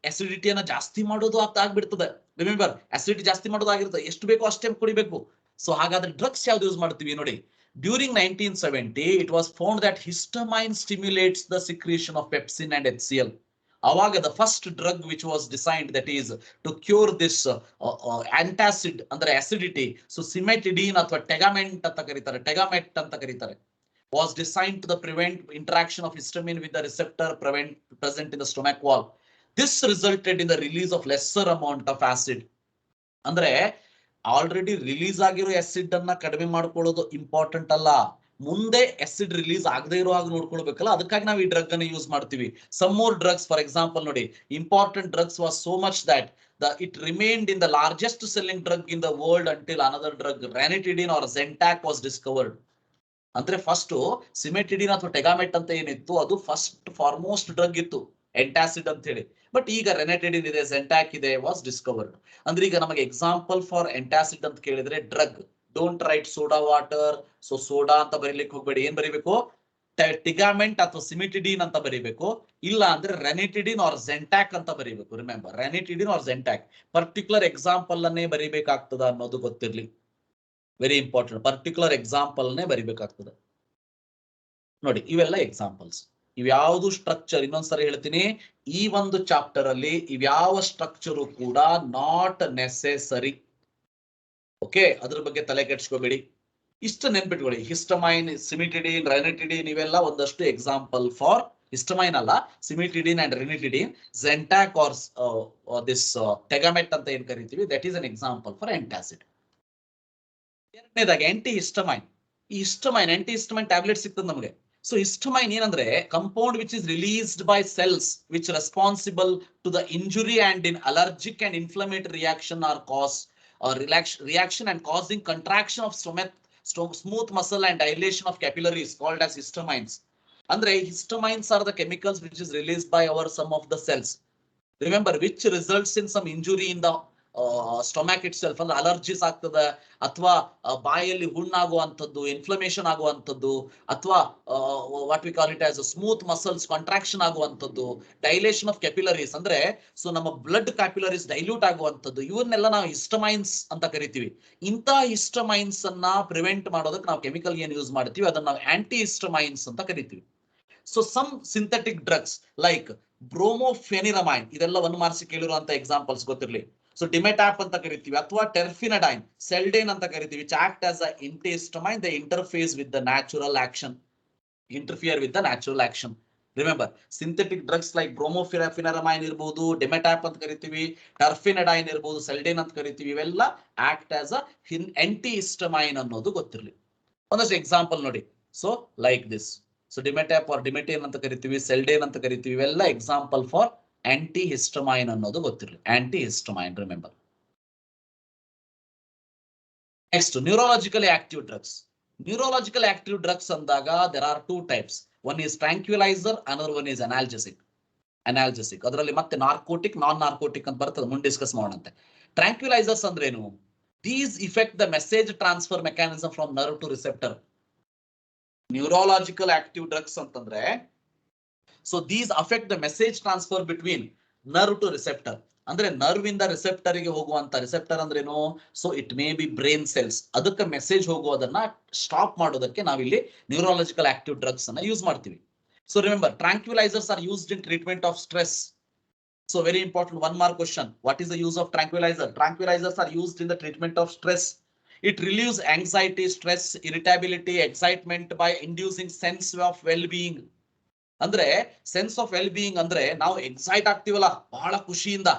ಅಸಿಡಿಟಿಯನ್ನ ಜಾಸ್ತಿ ಮಾಡೋದು ಆಗ್ಬಿಡ್ತದೆ. ರಿಮೆಂಬರ್, ಅಸಿಡಿಟಿ ಜಾಸ್ತಿ ಮಾಡೋದಾಗಿರ್ತದೆ, ಎಷ್ಟು ಬೇಕೋ ಅಷ್ಟೇ ಕುಡಿಬೇಕು. ಸೊ ಹಾಗಾದ್ರೆ ಡ್ರಗ್ಸ್ ಯಾವ್ದು ಯೂಸ್ ಮಾಡ್ತೀವಿ ನೋಡಿ. During 1970 it was found that histamine stimulates the secretion of pepsin and HCl. ಅವಾಗ the first drug which was designed that is to cure this antacid ಅಂದ್ರೆ ಅಸಿಡಿಟಿ. ಸೊ ಸಿಮೆಟಿಡೀನ್ ಅಥವಾ Tagamet ಅಂತ ಕರೀತಾರೆ, was designed to prevent interaction of histamine with the receptor present in the stomach wall. This resulted in the release of lesser amount of acid. ಅಂದ್ರೆ already release ಆಗಿರೋ acid ಅನ್ನ ಕಡಿಮೆ ಮಾಡ್ಕೊಳ್ಳೋದು important ಅಲ್ಲ, ಮುಂದೆ ಆಸಿಡ್ ರಿಲೀಸ್ ಆಗದೆ ಇರೋ ಹಾಗೆ ನೋಡ್ಕೊಳ್ಬೇಕಲ್ಲ, ಅದಕ್ಕಾಗಿ ನಾವು ಈ ಡ್ರಗ್ ಅನ್ನು ಯೂಸ್ ಮಾಡ್ತೀವಿ. Some more drugs, for example ನೋಡಿ, important drugs was so much that it remained in the largest selling drug in the world until another drug, ranitidine or Zantac, was discovered. ಅಂದ್ರೆ first ಸಿಮೆಟಿಡಿನ್ ಅಥವಾ ಟೆಗಾಮೆಟ್ ಅಂತ ಏನಿತ್ತು ಅದು first foremost drug ಇತ್ತು, antacid ಅಂತ ಹೇಳಿ. But ಈಗ ರೆನೆಟಿಡಿನ್ ಇದೆ, Zantac ಇದೆ, ವಾಸ್ ಡಿಸ್ಕವರ್ಡ್. ಅಂದ್ರೆ ಈಗ ನಮಗೆ ಎಕ್ಸಾಂಪಲ್ ಫಾರ್ antacid ಅಂತ ಕೇಳಿದ್ರೆ drug, don't right soda water. So soda ಅಂತ ಬರೀಲಿಕ್ಕೆ ಹೋಗ್ಬೇಡಿ, ಏನ್ ಬರೀಬೇಕು? ಟೆಗಾಮೆಂಟ್ ಅಥವಾ ಸಿಮೆಟಿಡಿನ್ ಅಂತ ಬರೀಬೇಕು, ಇಲ್ಲ ಅಂದ್ರೆ ರೆನಿಟಿಡಿನ್ ಆರ್ Zantac ಅಂತ ಬರೀಬೇಕು. Remember, ranitidine or Zantac. Particular example ಅನ್ನೇ ಬರೀಬೇಕಾಗ್ತದ ಅನ್ನೋದು ಗೊತ್ತಿರ್ಲಿ, ವೆರಿ ಇಂಪಾರ್ಟೆಂಟ್. ಪರ್ಟಿಕ್ಯುಲರ್ ಎಕ್ಸಾಂಪಲ್ ನೇ ಬರಿಬೇಕಾಗ್ತದೆ ನೋಡಿ. ಇವೆಲ್ಲ ಎಕ್ಸಾಂಪಲ್ಸ್. ಇವ್ಯಾವುದು ಸ್ಟ್ರಕ್ಚರ್, ಇನ್ನೊಂದ್ಸರಿ ಹೇಳ್ತೀನಿ, ಈ ಒಂದು ಚಾಪ್ಟರ್ ಅಲ್ಲಿ ಇವ್ಯಾವ ಸ್ಟ್ರಕ್ಚರು ಕೂಡ ನಾಟ್ ನೆಸೆಸರಿ. ಓಕೆ, ಅದ್ರ ಬಗ್ಗೆ ತಲೆ ಕೆಡಿಸ್ಕೋಬೇಡಿ, ಇಷ್ಟು ನೆನ್ಪಿಟ್ಕೊಳ್ಳಿ. ಹಿಸ್ಟಮೈನ್, ಸಿಮಿಟಿಡಿನ್, ರೆನಿಟಿಡಿನ್ ಇವೆಲ್ಲ ಒಂದಷ್ಟು ಎಕ್ಸಾಂಪಲ್ ಫಾರ್, ಹಿಸ್ಟಮೈನ್ ಅಲ್ಲ, cimetidine and ranitidine. Zantac or this Tagamet ಅಂತ ಏನ್ ಕರಿತೀವಿ, that is an example for antacid. ಎರಡನೇದಾಗಿ ಆಂಟಿ ಹಿಸ್ಟಮೈನ್. ಈ ಹಿಸ್ಟಮೈನ್ ಆಂಟಿ ಹಿಸ್ಟಮೈನ್ ಟ್ಯಾಬ್ಲೆಟ್ ಸಿಗ್ತದೆ ನಮಗೆ. ಸೊ ಹಿಸ್ಟಮೈನ್ ಏನಂದ್ರೆ compound which is released by cells which responsible to the injury and in allergic and inflammatory reaction are cause reaction and causing contraction of smooth muscle and dilation of capillaries called as histamines. Andre histamines are the chemicals which is released by our some of the cells, remember, which results in some injury in the stomach itself. ಅಂದ್ರೆ allergies ಆಗ್ತದೆ, ಅಥವಾ ಬಾಯಲ್ಲಿ ಹುಣ್ಣಾಗುವಂಥದ್ದು, inflammation ಆಗುವಂಥದ್ದು, ಅಥವಾ what we call it as smooth muscles contraction ಆಗುವಂಥದ್ದು, dilation of capillaries ಅಂದ್ರೆ so ನಮ್ಮ blood capillaries dilute ಆಗುವಂಥದ್ದು, ಇವನ್ನೆಲ್ಲ ನಾವು ಹಿಸ್ಟಮೈನ್ಸ್ ಅಂತ ಕರಿತೀವಿ. ಇಂಥ ಹಿಸ್ಟಮೈನ್ಸ್ ಅನ್ನ ಪ್ರಿವೆಂಟ್ ಮಾಡೋದಕ್ಕೆ ನಾವು ಕೆಮಿಕಲ್ ಏನ್ ಯೂಸ್ ಮಾಡ್ತೀವಿ ಅದನ್ನ ನಾವು ಆಂಟಿ ಹಿಸ್ಟಮೈನ್ಸ್ ಅಂತ ಕರಿತೀವಿ. So some synthetic drugs like brompheniramine, ಇದೆಲ್ಲ 1 ಮಾರ್ಕ್ಸ್ ಕೇಳಿರುವಂತ ಎಕ್ಸಾಂಪಲ್ಸ್ ಗೊತ್ತಿರಲಿ. ಸೊ ಡಿಮೆಟಾಪ್ ಅಂತ ಕರಿತೀವಿ, ಅಥವಾ ಟೆರ್ಫಿನಡೈನ್, ಸೆಲ್ಡೇನ್ ಅಂತ ಕರಿತೀವಿ, which act as a antihistamine. They interface with the natural action, interfere with the natural action. Remember, synthetic drugs like bromophenamine ಇರಬಹುದು, ಡಿಮೆಟಾಪ್ ಅಂತ ಕರಿತೀವಿ, ಟರ್ಫಿನಡೈನ್ ಇರಬಹುದು, ಸೆಲ್ಡೇನ್ ಅಂತ ಕರಿತೀವಿ, ಇವೆಲ್ಲ ಆಕ್ಟ್ ಆಸ್ ಅ ಆಂಟಿಹಿಸ್ಟಮೈನ್ ಅನ್ನೋದು ಗೊತ್ತಿರಲಿ. ಒಂದಷ್ಟು ಎಕ್ಸಾಂಪಲ್ ನೋಡಿ. So like this. So Dimetapp or Dimetane ಅಂತ ಕರಿತೀವಿ, ಸೆಲ್ಡೇನ್ ಅಂತ ಕರಿತೀವಿ, ಇವೆಲ್ಲ ಎಕ್ಸಾಂಪಲ್ ಫಾರ್ ಆಂಟಿಹಿಸ್ಟಮೈನ್ ಅನ್ನೋದು ಗೊತ್ತಿರಲಿ. Antihistamine, remember. Next neurologically active drugs. Neurological active drugs ಅಂದಾಗ there are 2 types. One is tranquilizer, another one is analgesic. ಅದರಲ್ಲಿ ಮತ್ತೆ ನಾರ್ಕೋಟಿಕ್, ನಾನ್ ನಾರ್ಕೋಟಿಕ್ ಅಂತ ಬರ್ತದೆ, ಮುಂದೆ ಡಿಸ್ಕಸ್ ಮಾಡೋಣಂತೆ. ಟ್ರಾಂಕ್ವಿಲೈಸರ್ಸ್ ಅಂದ್ರೆ ಏನು? These affect the message transfer mechanism from nerve to receptor. Neurological active drugs ಅಂತಂದ್ರೆ so these affect the message transfer between nerve to receptor. ಅಂದ್ರೆ nerve ಇಂದ ರಿಸೆಪ್ಟರ್ ಗೆ ಹೋಗುವಂತ, ರಿಸೆಪ್ಟರ್ ಅಂದ್ರೇನು? So it may be brain cells, ಅದಕ್ಕೆ message ಹೋಗೋದನ್ನ stop ಮಾಡೋದಕ್ಕೆ ನಾವಿಲ್ಲಿ ನ್ಯೂರೋಲಾಜಿಕಲ್ ಆಕ್ಟಿವ್ ಡ್ರಗ್ಸ್ ಅನ್ನ ಯೂಸ್ ಮಾಡ್ತೀವಿ. So remember, tranquillisers are used in treatment of stress. So very important 1 mark question. What is the use of tranquilizer? Tranquilizers are used in the treatment of stress. It relieves anxiety, stress, irritability, excitement by inducing sense of well-being. ಅಂದ್ರೆ sense of well being ಅಂದ್ರೆ ನಾವು excite ಆಗ್ತೀವಲ್ಲ ಬಹಳ ಖುಷಿಯಿಂದ,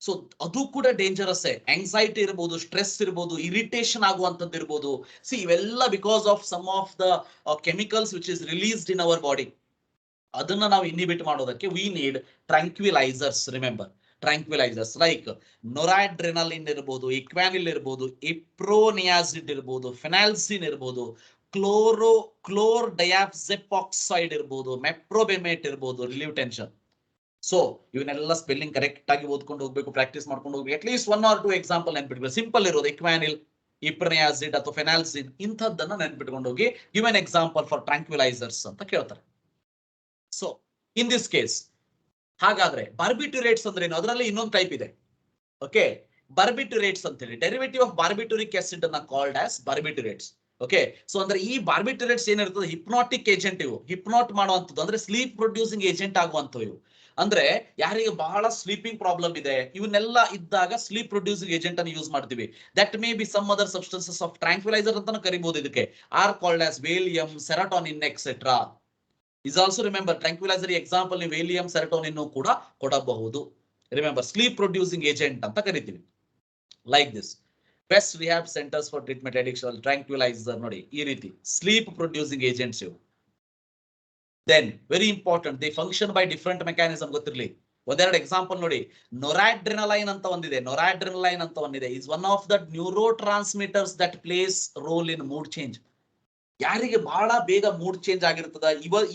so ಅದು ಕೂಡ dangerous. Anxiety ಇರಬಹುದು, stress ಇರಬಹುದು, irritation ಆಗುವಂತದ್ದು ಇರಬಹುದು. ಸಿ ಇವೆಲ್ಲ because of some of the chemicals which is released in our body. ಅದನ್ನ ನಾವು ಇನ್ಹಿಬಿಟ್ ಮಾಡೋದಕ್ಕೆ we need tranquillisers. Remember, tranquillisers like noradrenaline ಇರಬಹುದು, ಇಕ್ವಾನಿಲ್ ಇರಬಹುದು, ಇಪ್ರೋನಿಯಾಸಿಡ್ ಇರಬಹುದು, ಫೆನಾಲ್ಸಿನ್ ಇರಬಹುದು, ಕ್ಲೋರ್ ಡಯಾಪ್ಸೆಪಾಕ್ಸೈಡ್ ಇರಬಹುದು, ಮೆಪ್ರೋಬೆಮೇಟ್ ಇರಬಹುದು, ರಿಲೀವ್ ಟೆನ್ಷನ್. ಸೊ ಇವನ್ನೆಲ್ಲ ಸ್ಪೆಲ್ಲಿಂಗ್ ಕರೆಕ್ಟ್ ಆಗಿ ಓದ್ಕೊಂಡು ಹೋಗ್ಬೇಕು, ಪ್ರಾಕ್ಟೀಸ್ ಮಾಡ್ಕೊಂಡು ಹೋಗ್ಬೇಕು. ಅಟ್ಲೀಸ್ಟ್ 1 or 2 ಎಕ್ಸಾಂಪಲ್ ನೆನ್ಪಿಟ್ಬೇಕು. ಸಿಂಪಲ್ ಇರೋದು ಇಕ್ವಾನಿಲ್, ಇಪ್ರೋನಿಯಾಸಿಡ್ ಅಥವಾ ಫೆನಾಲ್ಸಿನ್, ಇಂಥದ್ದನ್ನ ನೆನ್ಪಿಟ್ಕೊಂಡು ಹೋಗಿ give an example for tranquillisers ಅಂತ ಕೇಳ್ತಾರೆ. ಸೊ ಇನ್ ದಿಸ್ ಕೇಸ್ ಹಾಗಾದ್ರೆ ಬಾರ್ಬಿಟ್ಯೂರೇಟ್ಸ್ ಅಂದ್ರೆ ಏನು? ಅದರಲ್ಲಿ ಇನ್ನೊಂದು ಟೈಪ್ ಇದೆ. ಓಕೆ, ಬಾರ್ಬಿಟ್ಯೂರೇಟ್ಸ್ ಅಂತ ಹೇಳಿ, ಡೆರಿವೇಟಿವ್ ಆಫ್ ಬಾರ್ಬಿಟ್ಯೂರಿಕ್ ಆಸಿಡ್ ಅನ್ನ ಕಾಲ್ಡ್ ಆಸ್ ಬಾರ್ಬಿಟ್ಯೂರೇಟ್ಸ್. ಓಕೆ, ಸೊ ಅಂದ್ರೆ ಈ ಬಾರ್ಬಿಟ್ಯೂರೇಟ್ಸ್ ಏನಿರ್ತದೆ ಹಿಪ್ನಾಟಿಕ್ ಏಜೆಂಟ್. ಇವು ಹಿಪ್ನಾಟ್ ಮಾಡುವಂಥದ್ದು, ಅಂದ್ರೆ ಸ್ಲೀಪ್ ಪ್ರೊಡ್ಯೂಸಿಂಗ್ ಏಜೆಂಟ್ ಆಗುವಂಥವು ಇವು. ಅಂದ್ರೆ ಯಾರಿಗೆ ಬಹಳ ಸ್ಲೀಪಿಂಗ್ ಪ್ರಾಬ್ಲಮ್ ಇದೆ, ಇವನ್ನೆಲ್ಲ ಇದ್ದಾಗ ಸ್ಲೀಪ್ ಪ್ರೊಡ್ಯೂಸಿಂಗ್ ಏಜೆಂಟ್ ಅನ್ನು ಯೂಸ್ ಮಾಡ್ತೀವಿ. That may be some other substances of tranquilliser ಅಂತಾನು ಕರಿಬಹುದು. ಇದಕ್ಕೆ are called as Valium, serotonin et cetera. Is also remember, tranquilliser example ನೀವು ವೇಲಿಯಂ, ಸೆರಟೋನಿನ್ ಕೂಡ ಕೊಡಬಹುದು. ರಿಮೆಂಬರ್, ಸ್ಲೀಪ್ ಪ್ರೊಡ್ಯೂಸಿಂಗ್ ಏಜೆಂಟ್ ಅಂತ ಕರಿತೀವಿ. Like this, best rehab centres for treatment addiction, tranquilliser ನೋಡಿ ಈ ರೀತಿ ಸ್ಲೀಪ್ ಪ್ರೊಡ್ಯೂಸಿಂಗ್ ಏಜೆಂಟ್ಸ್ ಇವು. Then very important, they function by different mechanism. ಗೊತ್ತಿರಲಿ, ಒಂದೆರಡು ಎಕ್ಸಾಂಪಲ್ ನೋಡಿ. ನೊರಾಡ್ರೆನಲೈನ್ ಅಂತ ಒಂದಿದೆ, ನೊರಾಡ್ರೆನಲೈನ್ ಅಂತ ಒಂದಿದೆ. Is one of the neuro transmitters that plays role in mood change. ಯಾರಿಗೆ ಬಹಳ ಬೇಗ ಮೂಡ್ ಚೇಂಜ್ ಆಗಿರ್ತದ,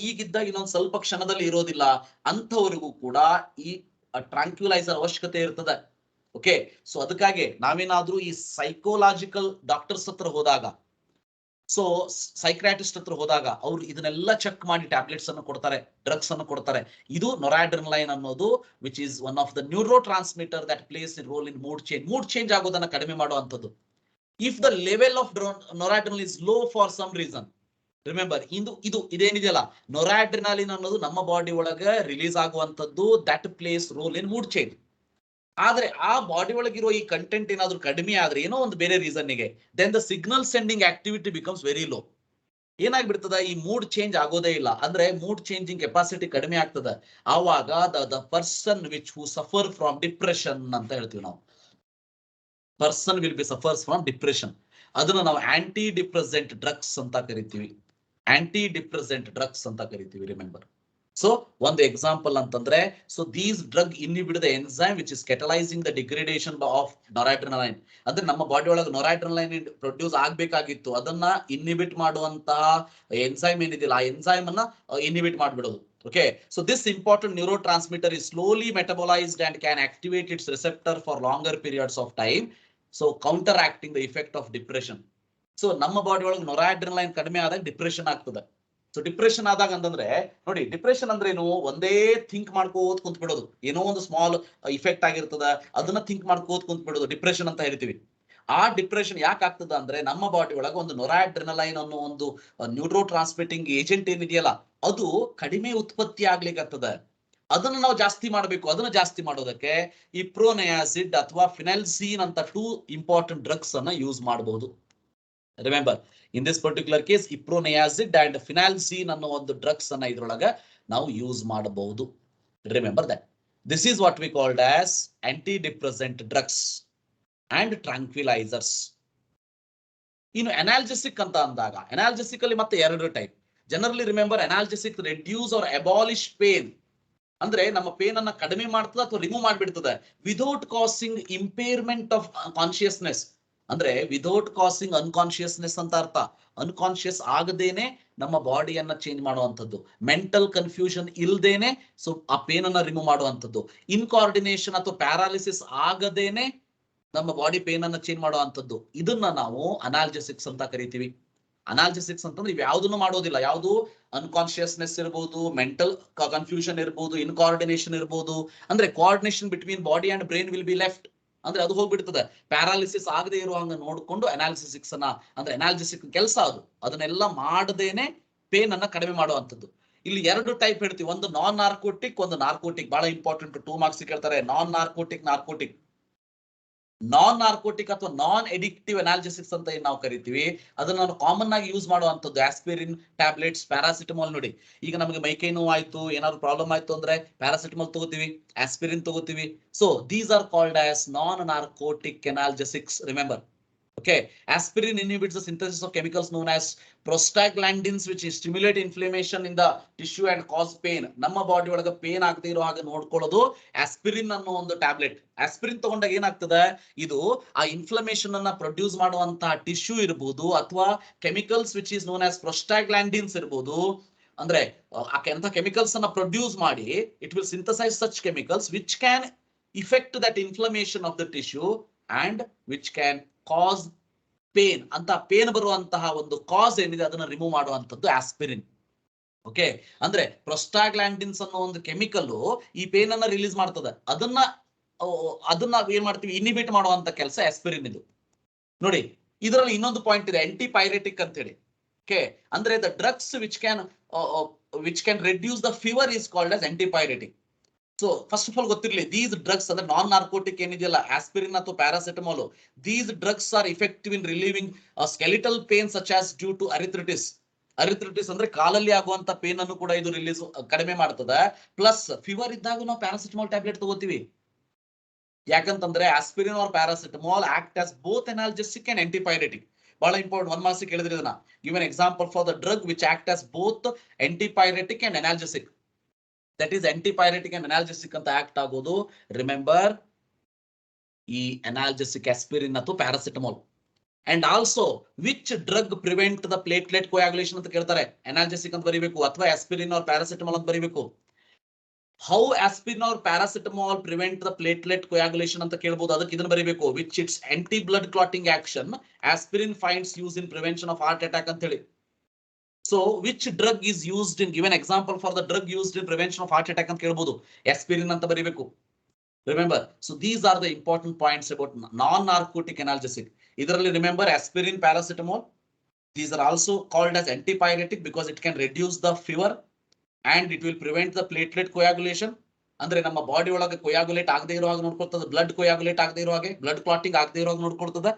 ಈಗಿದ್ದಾಗ ಇನ್ನೊಂದು ಸ್ವಲ್ಪ ಕ್ಷಣದಲ್ಲಿ ಇರೋದಿಲ್ಲ, ಅಂಥವರಿಗೂ ಕೂಡ ಈ ಟ್ರಾಂಕ್ವಿಲೈಸರ್ ಅವಶ್ಯಕತೆ ಇರ್ತದೆ. ಓಕೆ, ಸೊ ಅದಕ್ಕಾಗಿ ನಾವೇನಾದ್ರೂ ಈ ಸೈಕೋಲಾಜಿಕಲ್ ಡಾಕ್ಟರ್ಸ್ ಹತ್ರ ಹೋದಾಗ, ಸೊ ಸೈಕ್ರಾಟಿಸ್ಟ್ ಹತ್ರ ಹೋದಾಗ ಅವ್ರು ಇದನ್ನೆಲ್ಲ ಚೆಕ್ ಮಾಡಿ ಟ್ಯಾಬ್ಲೆಟ್ಸ್ ಅನ್ನು ಕೊಡ್ತಾರೆ, ಡ್ರಗ್ಸ್ ಅನ್ನು ಕೊಡ್ತಾರೆ. ಇದು ನೊರಾಡ್ರೆನಲೈನ್ ಅನ್ನೋದು which is one of the neurotransmitter that plays in role in mood change ಆಗೋದನ್ನ ಕಡಿಮೆ ಮಾಡುವಂಥದ್ದು. If the level of noradrenaline is low for some reason, remember, ಇದೇನಿದೆಯಲ್ಲ ನೊರಾಡ್ರೆನಲಿನ್ ಅನ್ನೋದು ನಮ್ಮ ಬಾಡಿ ಒಳಗೆ ರಿಲೀಸ್ ಆಗುವಂತದ್ದು, that plays role in mood change. ಆದ್ರೆ ಆ ಬಾಡಿ ಒಳಗಿರೋ ಈ ಕಂಟೆಂಟ್ ಏನಾದ್ರೂ ಕಡಿಮೆ ಆದ್ರೆ, ಏನೋ ಒಂದು ಬೇರೆ ರೀಸನ್ಗೆ, then the signal sending activity becomes very low. ಏನಾಗ್ಬಿಡ್ತದ, ಈ ಮೂಡ್ ಚೇಂಜ್ ಆಗೋದೇ ಇಲ್ಲ. ಅಂದ್ರೆ ಮೂಡ್ ಚೇಂಜಿಂಗ್ ಕೆಪಾಸಿಟಿ ಕಡಿಮೆ ಆಗ್ತದೆ. ಆವಾಗ the person which who suffer from depression ಅಂತ ಹೇಳ್ತೀವಿ ನಾವು. Person will be suffers from depression. ಅದನ್ನ ನಾವು ಆಂಟಿ ಡಿಪ್ರೆಸೆಂಟ್ ಡ್ರಗ್ಸ್ ಅಂತ ಕರಿತೀವಿ. ಆಂಟಿ ಡಿಪ್ರೆಸೆಂಟ್ ಡ್ರಗ್ಸ್ ಅಂತ ಕರಿತೀವಿ, ರಿಮೆಂಬರ್. ಸೊ ಒಂದು ಎಕ್ಸಾಂಪಲ್ ಅಂತಂದ್ರೆ, so these drug inhibit the enzyme which is catalysing the degradation of noradrenaline. ಅಂದ್ರೆ ನಮ್ಮ ಬಾಡಿ ಒಳಗೆ ನೊರಾಡ್ರಿನಲೈನ್ ಪ್ರೊಡ್ಯೂಸ್ ಆಗ್ಬೇಕಾಗಿತ್ತು, ಅದನ್ನ ಇನ್ಹಿಬಿಟ್ ಮಾಡುವಂತಹ ಎನ್ಸೈಮ್ ಏನಿದೆಯಲ್ಲ ಆ ಎನ್ಸೈಮ್ ಅನ್ನ inhibit ಮಾಡ್ಬಿಡೋದು. Okay, so this important neurotransmitter is slowly metabolized and can activate its receptor for longer periods of time, so counteracting the effect of depression. So ನಮ್ಮ body ಒಳಗೆ ನೊರಾಡ್ರಿನಲೈನ್ ಕಡಿಮೆ ಆದಾಗ depression ಆಗ್ತದೆ. So depression ಆದಾಗ ಅಂತಂದ್ರೆ ನೋಡಿ, depression ಅಂದ್ರೆ ಏನು, ಒಂದೇ ಥಿಂಕ್ ಮಾಡ್ಕೋತ ಕುಂತ್ಬಿಡೋದು, ಏನೋ ಒಂದು ಸ್ಮಾಲ್ ಇಫೆಕ್ಟ್ ಆಗಿರ್ತದ ಅದನ್ನ ಥಿಂಕ್ ಮಾಡ್ಕೋತ ಕುಂತ್ಬಿಡೋದು, ಡಿಪ್ರೆಷನ್ ಅಂತ ಹೇಳ್ತೀವಿ. ಆ ಡಿಪ್ರೆಷನ್ ಯಾಕೆ ಆಗ್ತದ ಅಂದ್ರೆ ನಮ್ಮ ಬಾಡಿ ಒಳಗೆ ಒಂದು ನೊರಾಡ್ರಿನಲೈನ್ ಅನ್ನೋ ಒಂದು ನ್ಯೂರೋ ಟ್ರಾನ್ಸ್ಮಿಟಿಂಗ್ ಏಜೆಂಟ್ ಏನಿದೆಯಲ್ಲ ಅದು ಕಡಿಮೆ ಉತ್ಪತ್ತಿ ಆಗ್ಲಿಕ್ಕೆ ಆಗ್ತದೆ. ಅದನ್ನ ನಾವು ಜಾಸ್ತಿ ಮಾಡಬೇಕು. ಅದನ್ನ ಜಾಸ್ತಿ ಮಾಡೋದಕ್ಕೆ ಈ ಪ್ರೋನಯಾಸಿಡ್ ಅಥವಾ ಫಿನೈಲ್ಸೀನ್ ಅಂತ 2 ಇಂಪಾರ್ಟೆಂಟ್ ಡ್ರಗ್ಸ್ ಅನ್ನ ಯೂಸ್ ಮಾಡಬಹುದು. Remember, in this particular case iproniazid and phenelzine ಅನ್ನೋ ಒಂದು ಡ್ರಗ್ಸ್ ಅನ್ನ ಇದ್ರೊಳಗ ನಾವು ಯೂಸ್ ಮಾಡಬಹುದು. Remember that this is what we called as antidepressant drugs and tranquillisers. ಇನ್ನು ಅನಾಲ್ಜೆಸಿಕ್ ಅಂತ ಅಂದಾಗ, ಅನಾಲ್ಜೆಸಿಕ್ ಅಲ್ಲಿ ಮತ್ತೆ 2 type. Generally remember, analgesic reduce or abolish pain, ಅಂದ್ರೆ ನಮ್ಮ ಪೇನ್ ಅನ್ನ ಕಡಿಮೆ ಮಾಡ್ತದೆ ಅಥವಾ ರಿಮೂವ್ ಮಾಡ್ಬಿಡ್ತದೆ without causing impairment of consciousness. ಅಂದ್ರೆ ವಿದೌಟ್ ಕಾಸಿಂಗ್ ಅನ್ಕಾನ್ಶಿಯಸ್ನೆಸ್ ಅಂತ ಅರ್ಥ. ಅನ್ಕಾನ್ಶಿಯಸ್ ಆಗದೇನೆ ನಮ್ಮ ಬಾಡಿಯನ್ನ ಚೇಂಜ್ ಮಾಡುವಂಥದ್ದು, ಮೆಂಟಲ್ ಕನ್ಫ್ಯೂಷನ್ ಇಲ್ದೇನೆ ಸೊ ಆ ಪೇನ್ ಅನ್ನ ರಿಮೂವ್ ಮಾಡುವಂಥದ್ದು, ಇನ್ಕಾರ್ಡಿನೇಷನ್ ಅಥವಾ ಪ್ಯಾರಾಲಿಸಿಸ್ ಆಗದೇನೆ ನಮ್ಮ ಬಾಡಿ ಪೇನ್ ಅನ್ನ ಚೇಂಜ್ ಮಾಡುವಂಥದ್ದು. ಇದನ್ನ ನಾವು ಅನಾಲ್ಜೆಸಿಕ್ಸ್ ಅಂತ ಕರಿತೀವಿ. ಅನಾಲ್ಜೆಸಿಕ್ಸ್ ಅಂತಂದ್ರೆ ಇವ್ ಯಾವ್ದನ್ನು ಮಾಡೋದಿಲ್ಲ. ಯಾವುದು ಅನ್ಕಾನ್ಶಿಯಸ್ನೆಸ್ ಇರ್ಬೋದು, ಮೆಂಟಲ್ ಕನ್ಫ್ಯೂಷನ್ ಇರ್ಬೋದು, ಇನ್ಕಾರ್ಡಿನೇಷನ್ ಇರ್ಬೋದು. ಅಂದ್ರೆ coordination between body and brain will be left, ಅಂದ್ರೆ ಅದು ಹೋಗ್ಬಿಡ್ತದೆ. ಪ್ಯಾರಾಲಿಸಿಸ್ ಆಗದೆ ಇರೋ ಹಂಗ ನೋಡ್ಕೊಂಡು ಅನಾಲಿಸಿಕ್ಸ್ ಅನ್ನ, ಅಂದ್ರೆ ಅನಾಲ್ಜೆಸಿಕ್ ಕೆಲಸ ಅದು, ಅದನ್ನೆಲ್ಲ ಮಾಡದೇನೆ ಪೇನ್ ಅನ್ನ ಕಡಿಮೆ ಮಾಡುವಂಥದ್ದು. ಇಲ್ಲಿ 2 ಟೈಪ್ ಹೇಳ್ತೀವಿ, ಒಂದು ನಾನ್ ನಾರ್ಕೋಟಿಕ್, ಒಂದು ನಾರ್ಕೋಟಿಕ್. ಬಹಳ ಇಂಪಾರ್ಟೆಂಟ್, 2 ಮಾರ್ಕ್ಸ್ ಕೇಳ್ತಾರೆ. ನಾನ್ ನಾರ್ಕೋಟಿಕ್, ನಾರ್ಕೋಟಿಕ್. ನಾನ್ ನಾರ್ಕೋಟಿಕ್ ಅಥವಾ ನಾನ್ ಎಡಿಕ್ಟಿವ್ ಅನಾಲ್ಜೆಸಿಕ್ಸ್ ಅಂತ ಏನ್ ನಾವು ಕರಿತೀವಿ, ಅದನ್ನ ನಾವು ಕಾಮನ್ ಆಗಿ ಯೂಸ್ ಮಾಡುವಂಥದ್ದು ಆಸ್ಪಿರಿನ್ ಟ್ಯಾಬ್ಲೆಟ್ಸ್, ಪ್ಯಾರಾಸಿಟಮಾಲ್. ನೋಡಿ, ಈಗ ನಮಗೆ ಮೈಕೈ ನೋವು ಆಯ್ತು, ಏನಾದ್ರು ಪ್ರಾಬ್ಲಮ್ ಆಯ್ತು ಅಂದ್ರೆ ಪ್ಯಾರಾಸಿಟಮಾಲ್ ತಗೋತೀವಿ, ಆಸ್ಪಿರಿನ್ ತಗೋತೀವಿ. So these are called as non narcotic analgesics. Remember, okay, aspirin inhibits the synthesis of chemicals known as prostaglandins which stimulate inflammation in the tissue and cause pain. ನಮ್ಮ body ಒಳಗೆ pain ಆಗದೆ ಇರೋ ಹಾಗೆ ನೋಡ್ಕೊಳ್ಳೋದು aspirin ಅನ್ನೋ ಒಂದು tablet. Aspirin ತಗೊಂಡಾಗ ಏನಾಗ್ತದೆ, ಇದು ಆ ಇನ್ಫ್ಲಮೇಷನ್ ಅನ್ನ ಪ್ರೊಡ್ಯೂಸ್ ಮಾಡುವಂತಹ ಟಿಶ್ಯೂ ಇರಬಹುದು ಅಥವಾ chemicals which is known as prostaglandins ಇರಬಹುದು. ಅಂದ್ರೆ ಅಂತ ಕೆಮಿಕಲ್ಸ್ ಅನ್ನ ಪ್ರೊಡ್ಯೂಸ್ ಮಾಡಿ it will synthesise such chemicals which can effect that inflammation of the tissue and which can cause pain. ಅಂತ ಪೇನ್ ಬರುವಂತಹ ಒಂದು ಕಾಸ್ ಏನಿದೆ ಅದನ್ನ ರಿಮೂವ್ ಮಾಡುವಂತದ್ದು ಆಸ್ಪಿರಿನ್. ಓಕೆ, ಅಂದ್ರೆ ಪ್ರೊಸ್ಟಾಗ್ಲಾಂಡಿನ್ಸ್ ಅನ್ನೋ ಒಂದು ಕೆಮಿಕಲ್ ಈ ಪೇನ್ ಅನ್ನ ರಿಲೀಸ್ ಮಾಡ್ತದೆ. ಅದನ್ನ ಏನ್ ಮಾಡ್ತೀವಿ, ಇನಿಬಿಟ್ ಮಾಡುವಂತ ಕೆಲಸ ಆಸ್ಪಿರಿನ್ ಇದು. ನೋಡಿ, ಇದರಲ್ಲಿ ಇನ್ನೊಂದು ಪಾಯಿಂಟ್ ಇದೆ, ಆಂಟಿಪೈರೆಟಿಕ್ ಅಂತ ಹೇಳಿ. ಓಕೆ, ಅಂದ್ರೆ the drugs which can reduce the fever is called as antipyretic. So first of all ಗೊತ್ತಿರಲಿ, ದೀಸ್ ಡ್ರಗ್ಸ್ ಅಂದ್ರೆ ನಾನ್ ನಾರ್ಕೋಟಿಕ್ ಏನಿದೆಯಲ್ಲ, ಆಸ್ಪಿರಿನ್ ಅಥವಾ paracetamol, these drugs are effective in relieving skeletal pain such as due to arthritis. Arthritis ಅಂದ್ರೆ ಕಾಲಲ್ಲಿ ಆಗುವಂತ pain ಅನ್ನು ಕೂಡ ಇದು ರಿಲೀಸ್ ಕಡಿಮೆ ಮಾಡ್ತದೆ. ಪ್ಲಸ್ ಫೀವರ್ ಇದ್ದಾಗ ನಾವು ಪ್ಯಾರಾಸಿಟಮಾಲ್ ಟ್ಯಾಬ್ಲೆಟ್ ತಗೋತೀವಿ. ಯಾಕಂತಂದ್ರೆ aspirin or paracetamol act as both analgesic and antipyretic. ಬಹಳ ಇಂಪಾರ್ಟೆಂಟ್, 1 ಮಾರ್ಕ್ಸ್ ಕೇಳಿದ್ರೆ ಇದನ್ನ. Give an example for the drug which act as both antipyretic and analgesic. That is antipyretic and analgesic ಅಂತ act ಆಗೋದು. Remember, ಈ analgesic aspirin ಅಥವಾ paracetamol. And also which drug prevent the platelet coagulation ಅಂತ ಕೇಳ್ತಾರೆ. Analgesic ಅಂತ ಬರೀಬೇಕು ಅಥವಾ aspirin or paracetamol ಅಂತ ಬರೀಬೇಕು. How aspirin or paracetamol prevent the platelet coagulation ಅಂತ ಕೇಳಬಹುದು. ಅದಕ್ಕೆ ಇದನ್ನ ಬರೀಬೇಕು, which its anti blood clotting action aspirin finds use in prevention of heart attack ಅಂತ ಹೇಳಿ. So which drug is used in, give an example for the drug used in prevention of heart attack ಅಂತ ಕೇಳಬಹುದು. Aspirin ಅಂತ ಬರೀಬೇಕು. Remember, so these are the important points about non-narcotic analgesic. ಇದರಲ್ಲಿ remember aspirin, paracetamol, these are also called as antipyretic because it can reduce the fever and it will prevent the platelet coagulation. ಅಂದ್ರೆ ನಮ್ಮ body ಒಳಗೆ ಕೊಯಾಗುಲೇಟ್ ಆಗದೆ ಇರೋ ಹಾಗೆ ನೋಡ್ಕೊಳ್ತದೆ, blood ಕೊಯಾಗುಲೇಟ್ ಆಗದೆ ಇರೋ ಹಾಗೆ, ಬ್ಲಡ್ ಕ್ಲಾಟಿಂಗ್ ಆಗದೆ ಇರೋ ಹಾಗೆ ನೋಡ್ಕೊಳ್ತದೆ.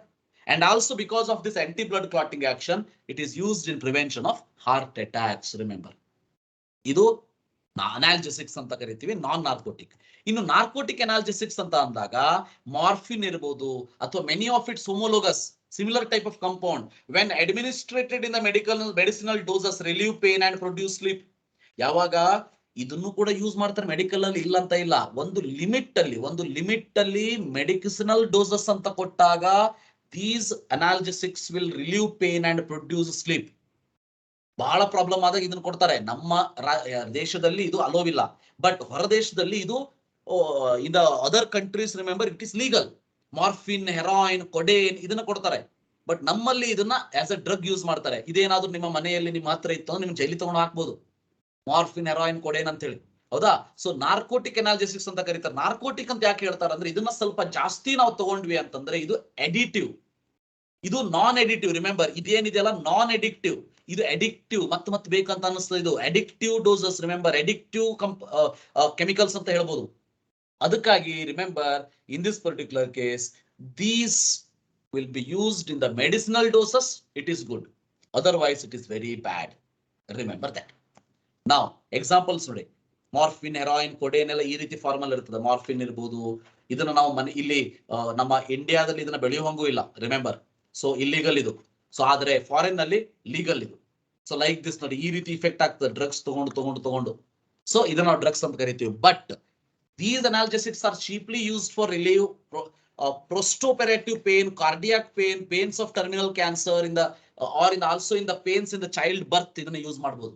And also because of this anti-blood clotting action, it is used in prevention of heart attacks. Remember, ಇದು ಅನಾಲ್ಜೆಸಿಕ್ಸ್ ಅಂತ ಕರಿತೀವಿ, ನಾನ್ ನಾರ್ಕೋಟಿಕ್. ಇನ್ನು ನಾರ್ಕೋಟಿಕ್ ಅನಾಲ್ಜೆಸಿಕ್ಸ್ ಅಂತ ಅಂದಾಗ ಮಾರ್ಫಿನ್ ಇರಬಹುದು ಅಥವಾ many of it's homologous. Similar type of compound, when administered in the medicinal doses, relieve pain and produce sleep. ಯಾವಾಗ ಇದನ್ನು ಕೂಡ ಯೂಸ್ ಮಾಡ್ತಾರೆ ಮೆಡಿಕಲ್ ಅಲ್ಲಿ, ಇಲ್ಲ ಅಂತ ಇಲ್ಲ. ಒಂದು ಲಿಮಿಟ್ ಅಲ್ಲಿ ಮೆಡಿಸಿನಲ್ ಡೋಸಸ್ ಅಂತ ಕೊಟ್ಟಾಗ these analgesics will relieve pain and produce sleep. ಬಹಳ ಪ್ರಾಬ್ಲಮ್ ಆದಾಗ ಇದನ್ನು ಕೊಡ್ತಾರೆ. ನಮ್ಮ ದೇಶದಲ್ಲಿ ಇದು ಅಲೋವಿಲ್ಲ, ಬಟ್ ಹೊರ ದೇಶದಲ್ಲಿ ಇದು in the other countries remember it is legal. Morphine, heroin, codeine ಇದನ್ನ ಕೊಡ್ತಾರೆ, ಬಟ್ ನಮ್ಮಲ್ಲಿ ಇದನ್ನ ಆಸ್ ಅ ಡ್ರಗ್ ಯೂಸ್ ಮಾಡ್ತಾರೆ. ಇದೇನಾದ್ರೂ ನಿಮ್ಮ ಮನೆಯಲ್ಲಿ ನಿಮ್ಮ ಹತ್ರ ಇತ್ತು ಅಂದ್ರೆ ನಿಮ್ ಜೈಲಿ ತಗೊಂಡು ಹಾಕ್ಬೋದು, ಮಾರ್ಫಿನ್, ಹೆರಾಯಿನ್, ಕೊಡೇನ್ ಅಂತ ಹೇಳಿ, ಹೌದಾ? ಸೊ ನಾರ್ಕೋಟಿಕ್ ಅನಾಲ್ಜೆಸಿಕ್ಸ್ ಅಂತ ಕರೀತಾರೆ. ನಾರ್ಕೋಟಿಕ್ ಅಂತ ಯಾಕೆ ಹೇಳ್ತಾರೆ ಅಂದ್ರೆ ಇದನ್ನ ಸ್ವಲ್ಪ ಜಾಸ್ತಿ ನಾವು ತಗೊಂಡ್ವಿ ಅಂತಂದ್ರೆ ಇದು ಅಡಿಟಿವ್, ಇದು ನಾನ್ ಅಡಿಟಿವ್. ರಿಮೆಂಬರ್, ಇದೇನಿದೆಯಲ್ಲ ನಾನ್ ಅಡಿಕ್ಟಿವ್, ಇದು ಅಡಿಕ್ಟಿವ್. ಮತ್ತೆ ಬೇಕಂತ ಅನಿಸ್ತದೆ, ಇದು addictive doses. Remember, addictive chemicals ಅಂತ ಹೇಳ್ಬೋದು. ಅದಕ್ಕಾಗಿ remember, in this particular case these will be used in the medicinal doses, it is good, otherwise it is very bad. Remember that. Now examples ನೋಡಿ, morphine, heroin, ಕೊಡೇನ್ ಎಲ್ಲ ಈ ರೀತಿ formal ಇರ್ತದೆ. Morphine ಇರ್ಬೋದು, ಇದನ್ನ ನಾವು ಇಲ್ಲಿ ನಮ್ಮ ಇಂಡಿಯಾದಲ್ಲಿ ಇದನ್ನ ಬೆಳೆಯುವಂಗೂ ಇಲ್ಲ. ರಿಮೆಂಬರ್, ಸೊ ಇಲ್ಲಿಗಲ್ ಇದು. ಸೊ ಆದ್ರೆ ಫಾರಿನ್ ನಲ್ಲಿ ಲೀಗಲ್ ಇದು. ಸೊ ಲೈಕ್ ದಿಸ್ ನೋಡಿ, ಈ ರೀತಿ ಇಫೆಕ್ಟ್ ಆಗ್ತದೆ ಡ್ರಗ್ಸ್ ತಗೊಂಡು. ಸೊ ಇದನ್ನ ನಾವು ಡ್ರಗ್ಸ್ ಅಂತ ಕರಿತೀವಿ. But these analgesics are cheaply used for relieve postoperative pain, cardiac pain, pains of terminal cancer in the or in also in the pains in the child birth. ಇದನ್ನ use ಮಾಡಬಹುದು.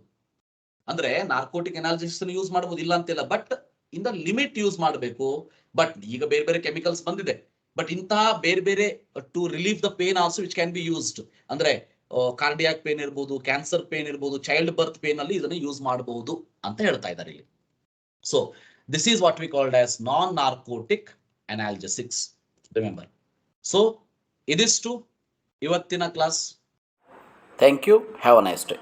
ಅಂದ್ರೆ narcotic analgesics use ಮಾಡಬಹುದು, ಇಲ್ಲ ಅಂತಿಲ್ಲ, but in the limit use ಮಾಡಬೇಕು. But ಈಗ ಬೇರೆ chemicals ಬಂದಿದೆ, ಬಟ್ ಇಂತಹ ಬೇರೆ to relieve the pain also which can be used. ಅಂದ್ರೆ ಕಾರ್ಡಿಯಾಕ್ ಪೇನ್ ಇರ್ಬೋದು, ಕ್ಯಾನ್ಸರ್ ಪೇನ್ ಇರ್ಬೋದು, ಚೈಲ್ಡ್ ಬರ್ತ್ ಪೇನ್ ಅಲ್ಲಿ ಇದನ್ನ ಯೂಸ್ ಮಾಡಬಹುದು ಅಂತ ಹೇಳ್ತಾ ಇದ್ದಾರೆ ಇಲ್ಲಿ. So this is what we called as non-narcotic analgesics. Remember. So, it is to ಇವತ್ತಿನ class. Thank you. Have a nice day.